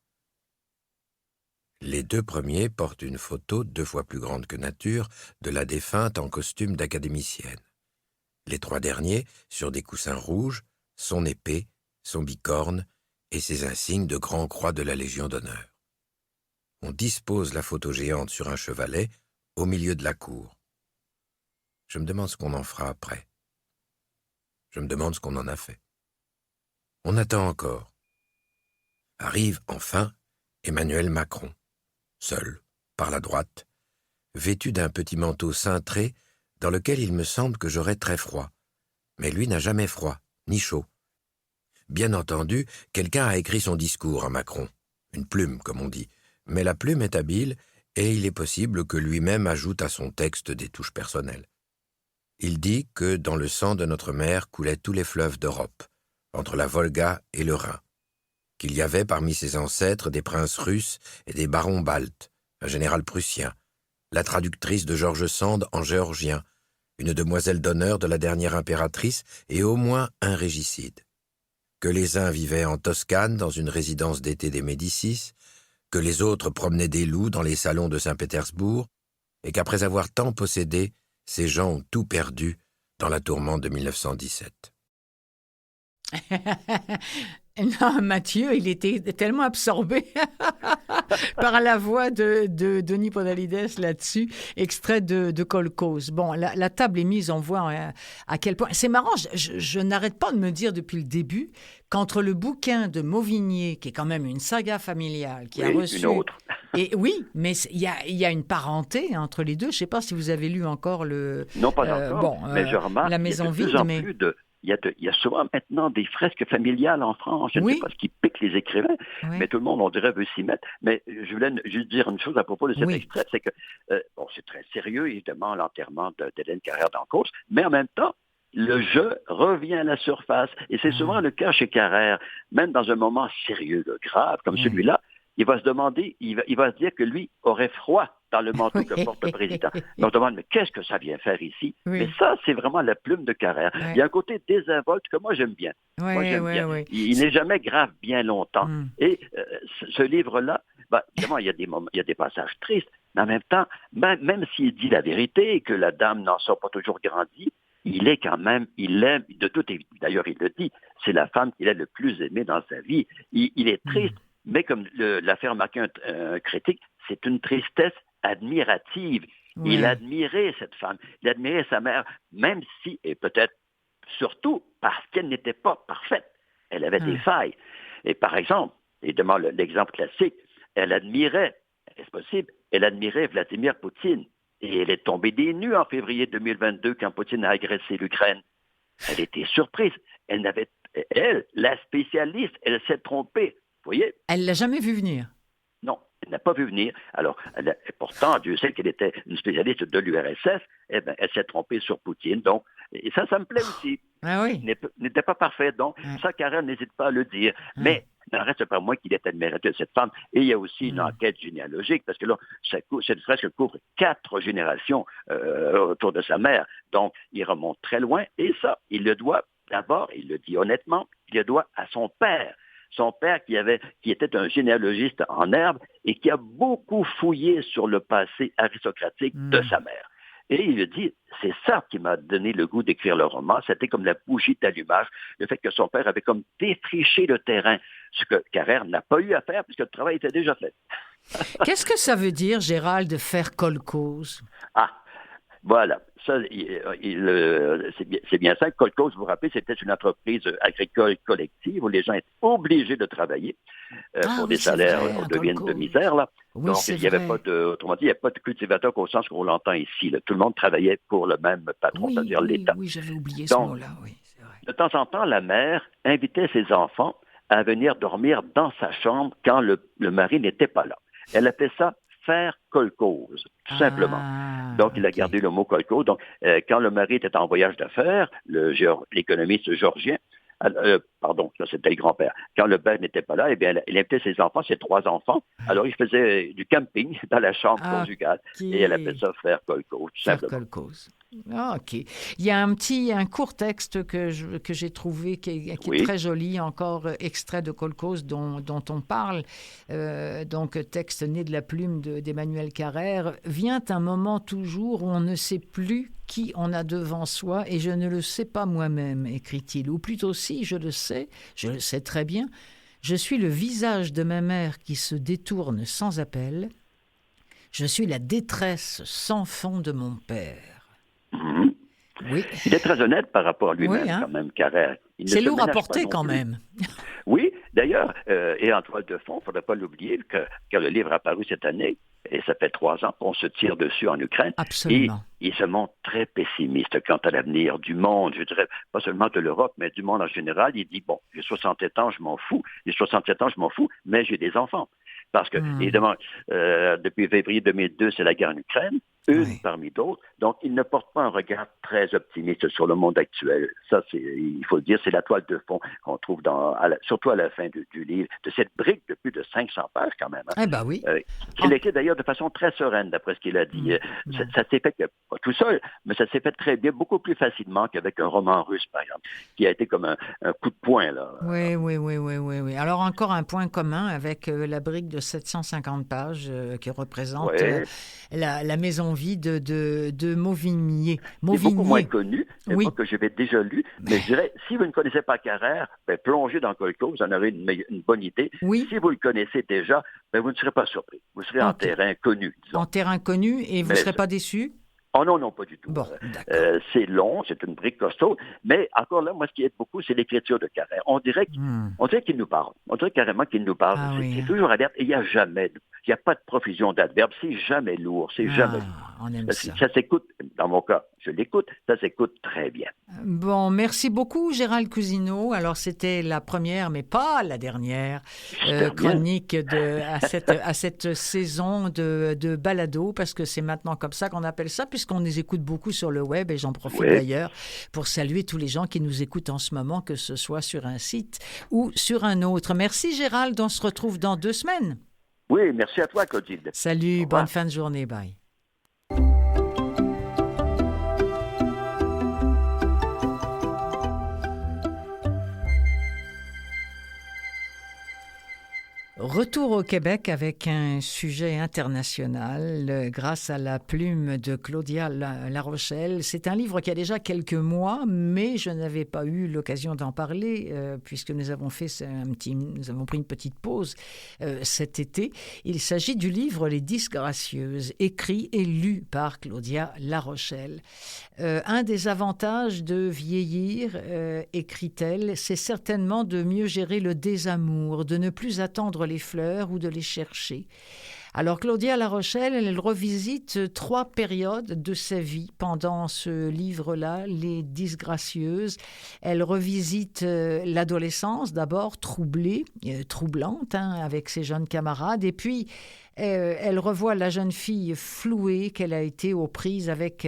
Les deux premiers portent une photo 2 fois plus grande que nature de la défunte en costume d'académicienne. Les 3 derniers, sur des coussins rouges, son épée, son bicorne et ses insignes de grand croix de la Légion d'honneur. On dispose la photo géante sur un chevalet au milieu de la cour. Je me demande ce qu'on en fera après. Je me demande ce qu'on en a fait. On attend encore. Arrive enfin Emmanuel Macron, seul, par la droite, vêtu d'un petit manteau cintré dans lequel il me semble que j'aurais très froid. Mais lui n'a jamais froid, ni chaud. Bien entendu, quelqu'un a écrit son discours à Macron. Une plume, comme on dit. Mais la plume est habile, et il est possible que lui-même ajoute à son texte des touches personnelles. Il dit que dans le sang de notre mère coulaient tous les fleuves d'Europe, entre la Volga et le Rhin, qu'il y avait parmi ses ancêtres des princes russes et des barons baltes, un général prussien, la traductrice de George Sand en géorgien, une demoiselle d'honneur de la dernière impératrice et au moins un régicide. Que les uns vivaient en Toscane dans une résidence d'été des Médicis, que les autres promenaient des loups dans les salons de Saint-Pétersbourg, et qu'après avoir tant possédé, ces gens ont tout perdu dans la tourmente de 1917. Non, Mathieu, il était tellement absorbé par la voix de Denis Podalides là-dessus, extrait de Kolkhoz. Bon, la table est mise, on voit à quel point... C'est marrant, je n'arrête pas de me dire depuis le début qu'entre le bouquin de Mauvigné, qui est quand même une saga familiale, qui a reçu... une autre. Et oui, mais il y a une parenté entre les deux. Je ne sais pas si vous avez lu encore le... Non, pas encore, mais je remarque La Maison qu'il y a de vide, plus en mais... plus de... Il y a souvent maintenant des fresques familiales en France. Je ne sais pas ce qui pique les écrivains, mais tout le monde, on dirait, veut s'y mettre. Mais je voulais juste dire une chose à propos de cet extrait, c'est que, c'est très sérieux, évidemment, l'enterrement d'Hélène Carrère d'Encausse, mais en même temps, le jeu revient à la surface. Et c'est souvent le cas chez Carrère, même dans un moment sérieux, grave, comme celui-là, il va se demander, il va se dire que lui aurait froid dans le manteau que porte le président. On se demande, mais qu'est-ce que ça vient faire ici? Mais ça, c'est vraiment la plume de Carrère. Il y a un côté désinvolte que moi, j'aime bien. Il n'est jamais grave bien longtemps. Et ce livre-là, évidemment, il y a des passages tristes, mais en même temps, même s'il dit la vérité et que la dame n'en sort pas toujours grandie, il est quand même, il aime, d'ailleurs, il le dit, c'est la femme qu'il a le plus aimée dans sa vie. Il est triste, mais comme l'a fait remarquer un critique, c'est une tristesse admirative. Il admirait cette femme, il admirait sa mère, même si, et peut-être surtout parce qu'elle n'était pas parfaite. Elle avait des failles. Et par exemple, évidemment, l'exemple classique, elle admirait, est-ce possible, elle admirait Vladimir Poutine. Et elle est tombée des nues en février 2022 quand Poutine a agressé l'Ukraine. Elle était surprise. Elle, la spécialiste, elle s'est trompée. Vous voyez? Elle ne l'a jamais vu venir. Non, elle n'a pas vu venir. Alors, pourtant, Dieu sait qu'elle était une spécialiste de l'URSS. Eh bien, elle s'est trompée sur Poutine. Donc, et ça me plaît aussi. Ah oui. N'était pas parfait. Donc, ça, Carrère n'hésite pas à le dire. Mais il n'en reste pas moins qu'il est admirateur de cette femme. Et il y a aussi une enquête généalogique, parce que là, cette fresque couvre 4 générations autour de sa mère. Donc, il remonte très loin. Et ça, il le doit, d'abord, il le dit honnêtement, il le doit à son père. Son père qui était un généalogiste en herbe et qui a beaucoup fouillé sur le passé aristocratique de sa mère. Et il dit, c'est ça qui m'a donné le goût d'écrire le roman, c'était comme la bougie d'allumage, le fait que son père avait comme défriché le terrain, ce que Carrère n'a pas eu à faire puisque le travail était déjà fait. Qu'est-ce que ça veut dire, Gérald, de faire kolkhoz? Voilà, ça, c'est bien ça. Kolkhoz, vous vous rappelez, c'était une entreprise agricole collective où les gens étaient obligés de travailler pour des salaires de misère. Là. Oui, donc, il n'y avait pas autrement dit, il n'y avait pas de cultivateur au sens qu'on l'entend ici. Là. Tout le monde travaillait pour le même patron, c'est-à-dire l'État. Oui, j'avais oublié ce mot-là, oui, c'est vrai. De temps en temps, la mère invitait ses enfants à venir dormir dans sa chambre quand le mari n'était pas là. Elle appelait ça faire kolkhoz, tout simplement. Donc, il a gardé le mot kolkhoz. Donc, quand le mari était en voyage d'affaires, l'économiste georgien, pardon, ça c'était le grand-père. Quand le père n'était pas là, eh bien, il invitait ses enfants, ses 3 enfants. Alors, il faisait du camping dans la chambre conjugale. Et elle appelait ça faire kolkhoz, tout simplement. Kolkhoz. OK. Il y a un court texte que j'ai trouvé qui est très joli, encore extrait de Kolkhoz dont on parle. Donc, texte né de la plume d'Emmanuel Carrère. Vient un moment toujours où on ne sait plus qui on a devant soi et je ne le sais pas moi-même, écrit-il. Ou plutôt si, je le sais très bien. Je suis le visage de ma mère qui se détourne sans appel. Je suis la détresse sans fond de mon père. Oui. Il est très honnête par rapport à lui-même, quand même, Carrère. C'est lourd à porter, quand même. Oui, D'ailleurs, et en toile de fond, il ne faudrait pas l'oublier, que quand le livre a paru cette année, et ça fait 3 ans qu'on se tire dessus en Ukraine, Absolument. et il se montre très pessimiste quant à l'avenir du monde, je dirais, pas seulement de l'Europe, mais du monde en général. Il dit, bon, j'ai 67 ans, je m'en fous, mais j'ai des enfants. Parce que, évidemment, depuis février 2002, c'est la guerre en Ukraine, parmi d'autres. Donc, il ne porte pas un regard très optimiste sur le monde actuel. Ça, il faut le dire, c'est la toile de fond qu'on trouve surtout à la fin du livre, de cette brique de plus de 500 pages quand même. Eh ben oui. Qu'il écrit d'ailleurs de façon très sereine, d'après ce qu'il a dit. Ça s'est fait, pas tout seul, mais ça s'est fait très bien, beaucoup plus facilement qu'avec un roman russe, par exemple, qui a été comme un coup de poing, là. Oui. Alors, encore un point commun avec la brique de 750 pages qui représente la maison vide de Mauvignier. C'est beaucoup moins connu, mais que j'avais déjà lu. Mais je dirais, si vous ne connaissez pas Carrère, plongez dans quelque chose, vous en aurez une bonne idée. Oui. Si vous le connaissez déjà, vous ne serez pas surpris. Vous serez en terrain connu, disons. En terrain connu, et vous ne serez pas déçu? Oh non, pas du tout. Bon, d'accord. C'est long, c'est une brique costaud, mais encore là, moi, ce qui aide beaucoup, c'est l'écriture de Carrère. On dirait qu'il nous parle. On dirait carrément qu'il nous parle. C'est toujours alerte, et il n'y a pas de profusion d'adverbes. C'est jamais lourd, c'est jamais lourd. On aime ça. Ça s'écoute, dans mon cas, je l'écoute, ça s'écoute très bien. Bon, merci beaucoup, Gérald Cousineau. Alors, c'était la première, mais pas la dernière chronique à cette saison de balado, parce que c'est maintenant comme ça qu'on appelle ça, puisqu'on les écoute beaucoup sur le web, et j'en profite d'ailleurs pour saluer tous les gens qui nous écoutent en ce moment, que ce soit sur un site ou sur un autre. Merci, Gérald. On se retrouve dans 2 semaines. Oui, merci à toi, Clotilde. Salut, bonne fin de journée. Bye. Retour au Québec avec un sujet international grâce à la plume de Claudia Larochelle. C'est un livre qui a déjà quelques mois, mais je n'avais pas eu l'occasion d'en parler puisque nous avons pris une petite pause cet été. Il s'agit du livre Les Disgracieuses, écrit et lu par Claudia Larochelle. Un des avantages de vieillir, écrit-elle, c'est certainement de mieux gérer le désamour, de ne plus attendre les fleurs ou de les chercher. Alors, Claudia Larochelle, elle revisite 3 périodes de sa vie pendant ce livre-là, Les Disgracieuses. Elle revisite l'adolescence, d'abord troublée, troublante, avec ses jeunes camarades, et puis elle revoit la jeune fille flouée qu'elle a été aux prises avec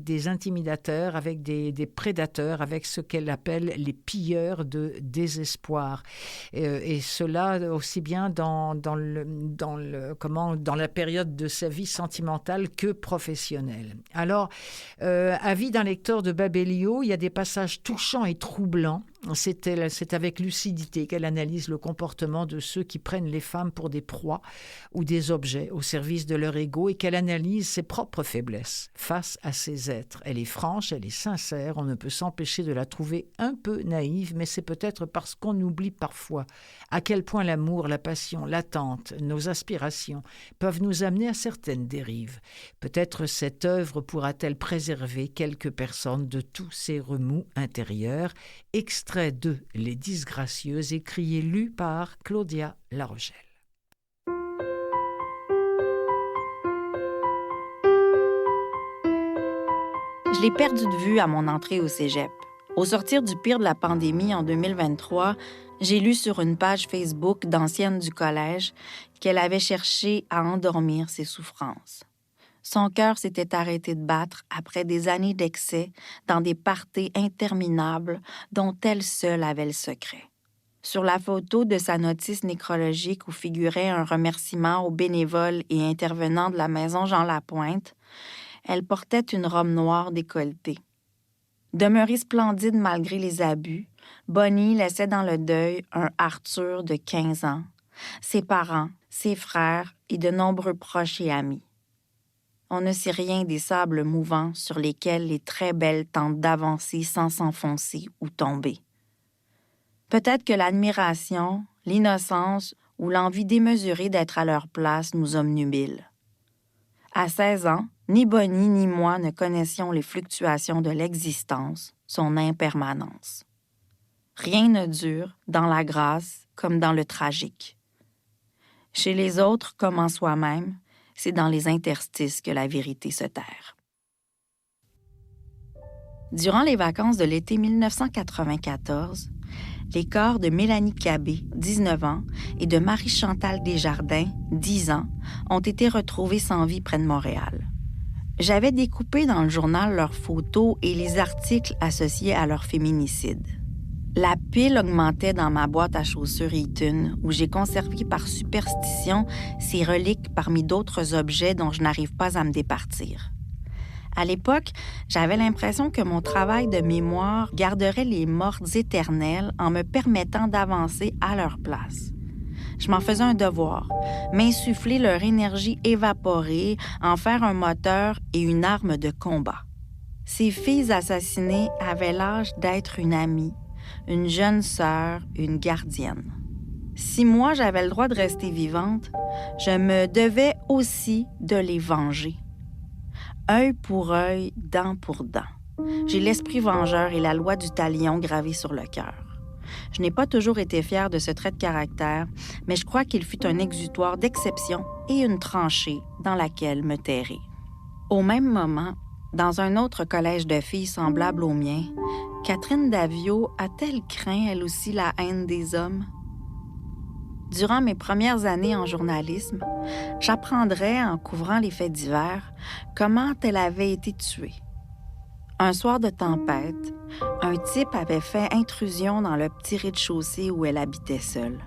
des intimidateurs, avec des prédateurs, avec ce qu'elle appelle les pilleurs de désespoir. Et cela aussi bien dans la période de sa vie sentimentale que professionnelle. Alors, avis d'un lecteur de Babelio, il y a des passages touchants et troublants. C'est avec lucidité qu'elle analyse le comportement de ceux qui prennent les femmes pour des proies ou des objets au service de leur ego, et qu'elle analyse ses propres faiblesses face à ces êtres. Elle est franche, elle est sincère, on ne peut s'empêcher de la trouver un peu naïve, mais c'est peut-être parce qu'on oublie parfois à quel point l'amour, la passion, l'attente, nos aspirations peuvent nous amener à certaines dérives. Peut-être cette œuvre pourra-t-elle préserver quelques personnes de tous ces remous intérieurs. Extrait de Les Disgracieuses, écrit et lu par Claudia Larochelle. Je l'ai perdu de vue à mon entrée au cégep. Au sortir du pire de la pandémie en 2023, j'ai lu sur une page Facebook d'ancienne du collège qu'elle avait cherché à endormir ses souffrances. Son cœur s'était arrêté de battre après des années d'excès dans des parties interminables dont elle seule avait le secret. Sur la photo de sa notice nécrologique où figurait un remerciement aux bénévoles et intervenants de la maison Jean Lapointe, elle portait une robe noire décolletée. Demeurée splendide malgré les abus, Bonnie laissait dans le deuil un Arthur de 15 ans, ses parents, ses frères et de nombreux proches et amis. On ne sait rien des sables mouvants sur lesquels les très belles tentent d'avancer sans s'enfoncer ou tomber. Peut-être que l'admiration, l'innocence ou l'envie démesurée d'être à leur place nous obnubilent. À 16 ans, ni Bonnie ni moi ne connaissions les fluctuations de l'existence, son impermanence. Rien ne dure, dans la grâce comme dans le tragique. Chez les autres comme en soi-même, c'est dans les interstices que la vérité se terre. Durant les vacances de l'été 1994, les corps de Mélanie Cabé, 19 ans, et de Marie-Chantal Desjardins, 10 ans, ont été retrouvés sans vie près de Montréal. J'avais découpé dans le journal leurs photos et les articles associés à leur féminicide. La pile augmentait dans ma boîte à chaussures Eaton, où j'ai conservé par superstition ces reliques parmi d'autres objets dont je n'arrive pas à me départir. À l'époque, j'avais l'impression que mon travail de mémoire garderait les mortes éternelles en me permettant d'avancer à leur place. Je m'en faisais un devoir, m'insuffler leur énergie évaporée, en faire un moteur et une arme de combat. Ces filles assassinées avaient l'âge d'être une amie, une jeune sœur, une gardienne. Si moi j'avais le droit de rester vivante, je me devais aussi de les venger. Œil pour œil, dent pour dent. J'ai l'esprit vengeur et la loi du talion gravée sur le cœur. Je n'ai pas toujours été fière de ce trait de caractère, mais je crois qu'il fut un exutoire d'exception et une tranchée dans laquelle me terrer. Au même moment, dans un autre collège de filles semblable au mien, Catherine Daviau a-t-elle craint, elle aussi, la haine des hommes? Durant mes premières années en journalisme, j'apprendrais, en couvrant les faits divers, comment elle avait été tuée. Un soir de tempête, un type avait fait intrusion dans le petit rez-de-chaussée où elle habitait seule.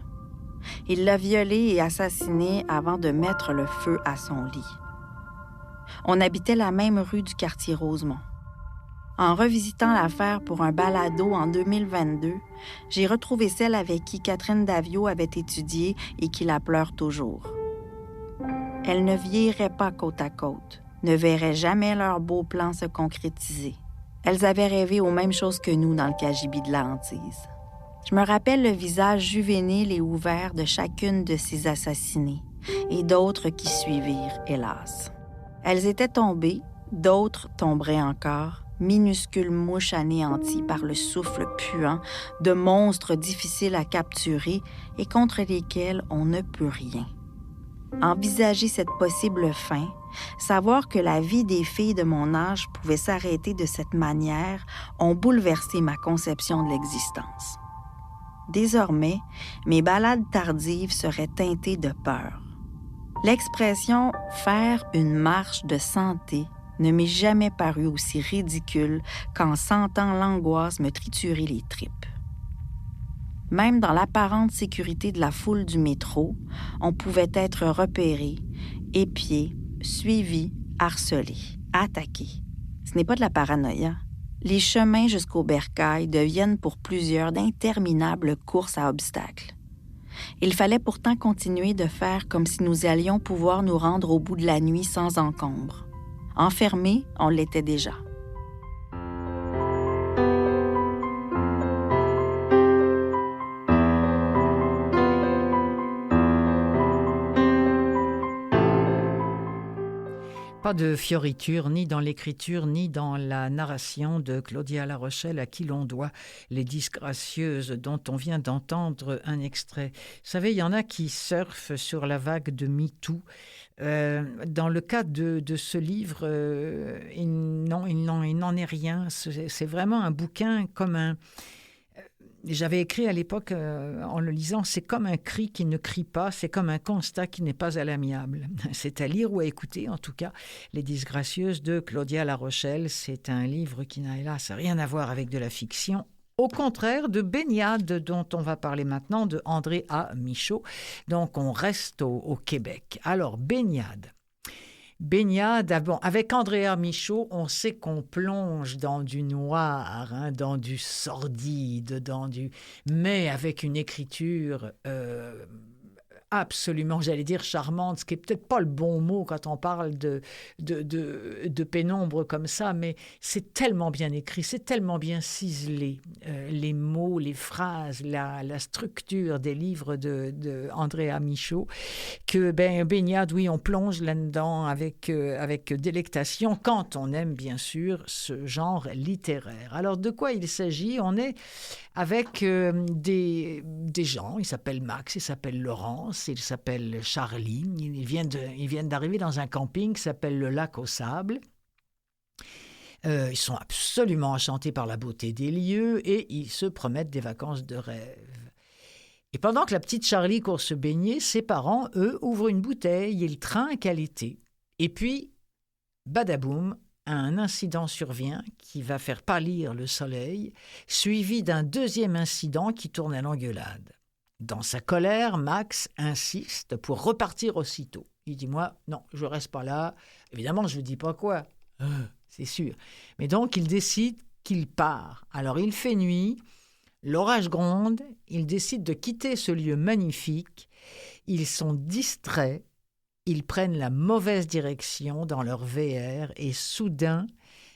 Il l'a violée et assassinée avant de mettre le feu à son lit. On habitait la même rue du quartier Rosemont. En revisitant l'affaire pour un balado en 2022, j'ai retrouvé celle avec qui Catherine Daviau avait étudié et qui la pleure toujours. Elles ne vieilliraient pas côte à côte, ne verraient jamais leurs beaux plans se concrétiser. Elles avaient rêvé aux mêmes choses que nous dans le cagibi de la hantise. Je me rappelle le visage juvénile et ouvert de chacune de ces assassinées et d'autres qui suivirent, hélas. Elles étaient tombées, d'autres tomberaient encore, minuscules mouches anéanties par le souffle puant de monstres difficiles à capturer et contre lesquels on ne peut rien. Envisager cette possible fin, savoir que la vie des filles de mon âge pouvait s'arrêter de cette manière, ont bouleversé ma conception de l'existence. Désormais, mes balades tardives seraient teintées de peur. L'expression « faire une marche de santé » ne m'est jamais paru aussi ridicule qu'en sentant l'angoisse me triturer les tripes. Même dans l'apparente sécurité de la foule du métro, on pouvait être repéré, épié, suivi, harcelé, attaqué. Ce n'est pas de la paranoïa. Les chemins jusqu'au bercail deviennent pour plusieurs d'interminables courses à obstacles. Il fallait pourtant continuer de faire comme si nous allions pouvoir nous rendre au bout de la nuit sans encombre. Enfermés, on l'était déjà. Pas de fioriture, ni dans l'écriture, ni dans la narration de Claudia La Rochelle, à qui l'on doit Les Disgracieuses, dont on vient d'entendre un extrait. Vous savez, il y en a qui surfent sur la vague de MeToo. Dans le cas de ce livre, il n'en est rien. C'est vraiment un bouquin comme un... J'avais écrit à l'époque, en le lisant, c'est comme un cri qui ne crie pas, c'est comme un constat qui n'est pas à l'amiable. C'est à lire ou à écouter, en tout cas. Les Disgracieuses de Claudia La Rochelle, c'est un livre qui n'a hélas rien à voir avec de la fiction. Au contraire de Baignade, dont on va parler maintenant, de André A. Michaud. Donc, on reste au Québec. Alors, Baignade. Baignade, bon, avec Andrea Michaud, on sait qu'on plonge dans du noir, dans du sordide, mais avec une écriture absolument, j'allais dire charmante, ce qui n'est peut-être pas le bon mot quand on parle de pénombre comme ça, mais c'est tellement bien écrit, c'est tellement bien ciselé. Les mots, les phrases, la structure des livres de Andrea Michaud, que Baignade, oui, on plonge là-dedans avec délectation quand on aime bien sûr ce genre littéraire. Alors de quoi il s'agit? On est avec des gens, ils s'appellent Max, ils s'appellent Laurence, ils s'appellent Charlie, ils viennent d'arriver dans un camping qui s'appelle le Lac aux Sables. Ils sont absolument enchantés par la beauté des lieux et ils se promettent des vacances de rêve. Et pendant que la petite Charlie court se baigner, ses parents, eux, ouvrent une bouteille, ils trinquent à l'été. Et puis, badaboum, un incident survient qui va faire pâlir le soleil, suivi d'un deuxième incident qui tourne à l'engueulade. Dans sa colère, Max insiste pour repartir aussitôt. Il dit « Moi, non, je reste pas là. Évidemment, je ne dis pas quoi. C'est sûr. » Mais donc, il décide qu'il part. Alors, il fait nuit, l'orage gronde, il décide de quitter ce lieu magnifique. Ils sont distraits. Ils prennent la mauvaise direction dans leur VR et soudain,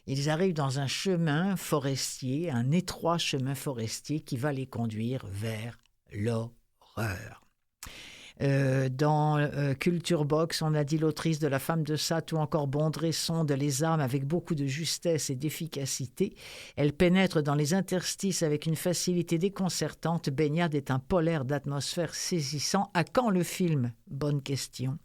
ils arrivent dans un chemin forestier, un étroit chemin forestier qui va les conduire vers l'horreur. Dans Culture Box, on a dit l'autrice de La femme de Sate ou encore Bondrée sonde les armes avec beaucoup de justesse et d'efficacité. Elle pénètre dans les interstices avec une facilité déconcertante. Baignade est un polaire d'atmosphère saisissant. À quand le film? Bonne question.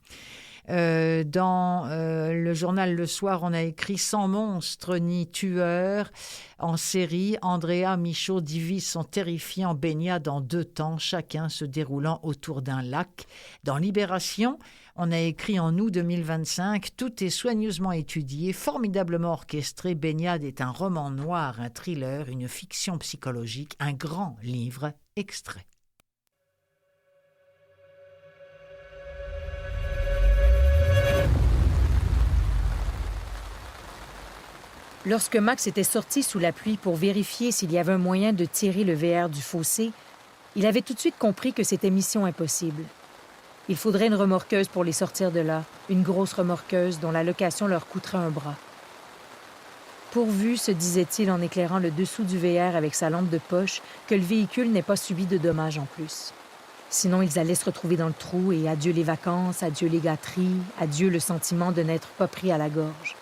Dans le journal Le Soir, on a écrit « Sans monstre ni tueur ». En série, Andrea Michaud divise son terrifiant Baignade en 2 temps, chacun se déroulant autour d'un lac. Dans Libération, on a écrit en août 2025 « Tout est soigneusement étudié, formidablement orchestré. Baignade est un roman noir, un thriller, une fiction psychologique, un grand livre extrait. » Lorsque Max était sorti sous la pluie pour vérifier s'il y avait un moyen de tirer le VR du fossé, il avait tout de suite compris que c'était mission impossible. Il faudrait une remorqueuse pour les sortir de là, une grosse remorqueuse dont la location leur coûterait un bras. Pourvu, se disait-il en éclairant le dessous du VR avec sa lampe de poche, que le véhicule n'ait pas subi de dommages en plus. Sinon, ils allaient se retrouver dans le trou et adieu les vacances, adieu les gâteries, adieu le sentiment de n'être pas pris à la gorge.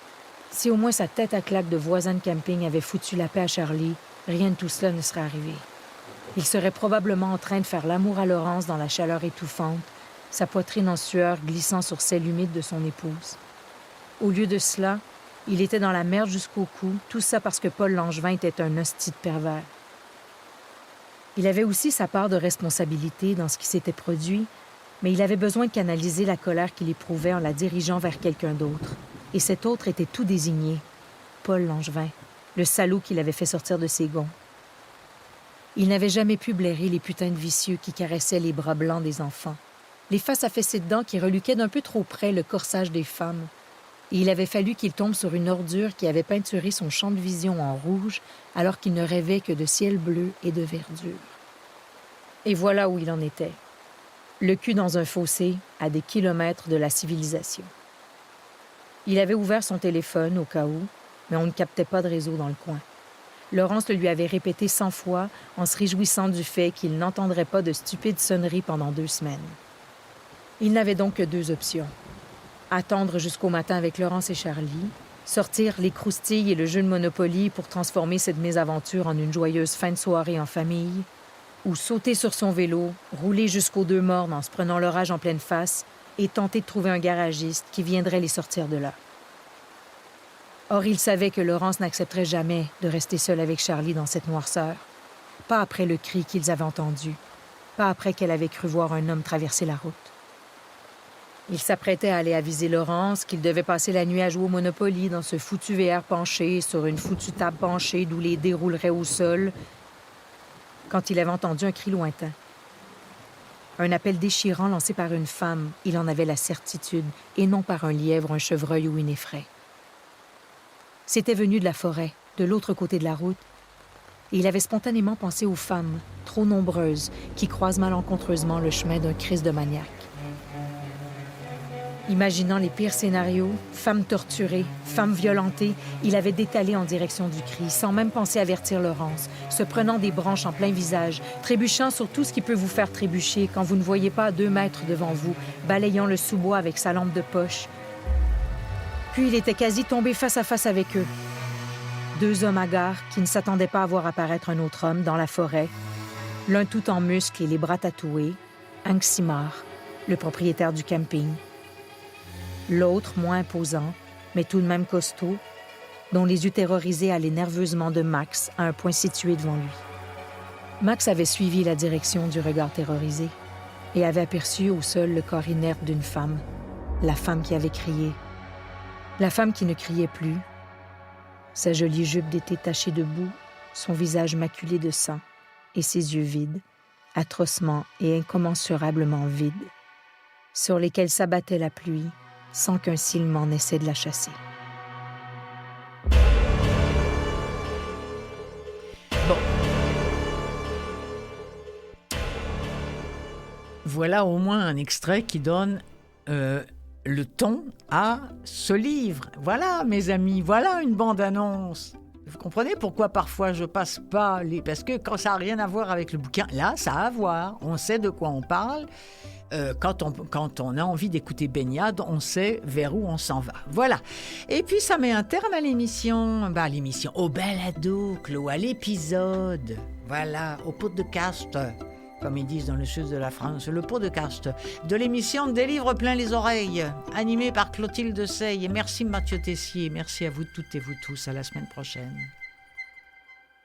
Si au moins sa tête à claque de voisin de camping avait foutu la paix à Charlie, rien de tout cela ne serait arrivé. Il serait probablement en train de faire l'amour à Laurence dans la chaleur étouffante, sa poitrine en sueur glissant sur celle humide de son épouse. Au lieu de cela, il était dans la merde jusqu'au cou, tout ça parce que Paul Langevin était un hostie de pervers. Il avait aussi sa part de responsabilité dans ce qui s'était produit, mais il avait besoin de canaliser la colère qu'il éprouvait en la dirigeant vers quelqu'un d'autre. Et cet autre était tout désigné, Paul Langevin, le salaud qui l'avait fait sortir de ses gonds. Il n'avait jamais pu blairer les putains de vicieux qui caressaient les bras blancs des enfants, les faces affaissées de dents qui reluquaient d'un peu trop près le corsage des femmes. Et il avait fallu qu'il tombe sur une ordure qui avait peinturé son champ de vision en rouge alors qu'il ne rêvait que de ciel bleu et de verdure. Et voilà où il en était. Le cul dans un fossé, à des kilomètres de la civilisation. Il avait ouvert son téléphone au cas où, mais on ne captait pas de réseau dans le coin. Laurence le lui avait répété 100 fois en se réjouissant du fait qu'il n'entendrait pas de stupides sonneries pendant 2 semaines. Il n'avait donc que 2 options. Attendre jusqu'au matin avec Laurence et Charlie, sortir les croustilles et le jeu de Monopoly pour transformer cette mésaventure en une joyeuse fin de soirée en famille, ou sauter sur son vélo, rouler jusqu'aux 2 mornes en se prenant l'orage en pleine face et tenter de trouver un garagiste qui viendrait les sortir de là. Or, il savait que Laurence n'accepterait jamais de rester seule avec Charlie dans cette noirceur. Pas après le cri qu'ils avaient entendu. Pas après qu'elle avait cru voir un homme traverser la route. Il s'apprêtait à aller aviser Laurence qu'il devait passer la nuit à jouer au Monopoly dans ce foutu VR penché sur une foutue table penchée d'où les dés rouleraient au sol, quand il avait entendu un cri lointain. Un appel déchirant lancé par une femme, il en avait la certitude, et non par un lièvre, un chevreuil ou une effraie. C'était venu de la forêt, de l'autre côté de la route, et il avait spontanément pensé aux femmes, trop nombreuses, qui croisent malencontreusement le chemin d'un Christ de maniaque. Imaginant les pires scénarios, femmes torturées, femmes violentées, il avait détalé en direction du cri, sans même penser avertir Laurence, se prenant des branches en plein visage, trébuchant sur tout ce qui peut vous faire trébucher quand vous ne voyez pas à 2 mètres devant vous, balayant le sous-bois avec sa lampe de poche. Puis il était quasi tombé face à face avec eux. 2 hommes hagards qui ne s'attendaient pas à voir apparaître un autre homme dans la forêt, l'un tout en muscles et les bras tatoués, Hank Simard, le propriétaire du camping. L'autre, moins imposant, mais tout de même costaud, dont les yeux terrorisés allaient nerveusement de Max à un point situé devant lui. Max avait suivi la direction du regard terrorisé et avait aperçu au sol le corps inerte d'une femme, la femme qui avait crié. La femme qui ne criait plus, sa jolie jupe d'été tachée de boue, son visage maculé de sang et ses yeux vides, atrocement et incommensurablement vides, sur lesquels s'abattait la pluie, sans qu'un sifflement n'essaie de la chasser. Bon. Voilà au moins un extrait qui donne le ton à ce livre. Voilà, mes amis, voilà une bande-annonce. Vous comprenez pourquoi parfois je passe pas les... Parce que quand ça n'a rien à voir avec le bouquin, là, ça a à voir. On sait de quoi on parle. Quand on a envie d'écouter Baignade, on sait vers où on s'en va. Voilà. Et puis, ça met un terme à l'émission. Au balado, Claude, à l'épisode. Voilà, au podcast, comme ils disent dans le sud de la France, le podcast de l'émission Des livres plein les oreilles, animée par Clotilde Sey. Et merci Mathieu Tessier. Merci à vous toutes et vous tous. À la semaine prochaine.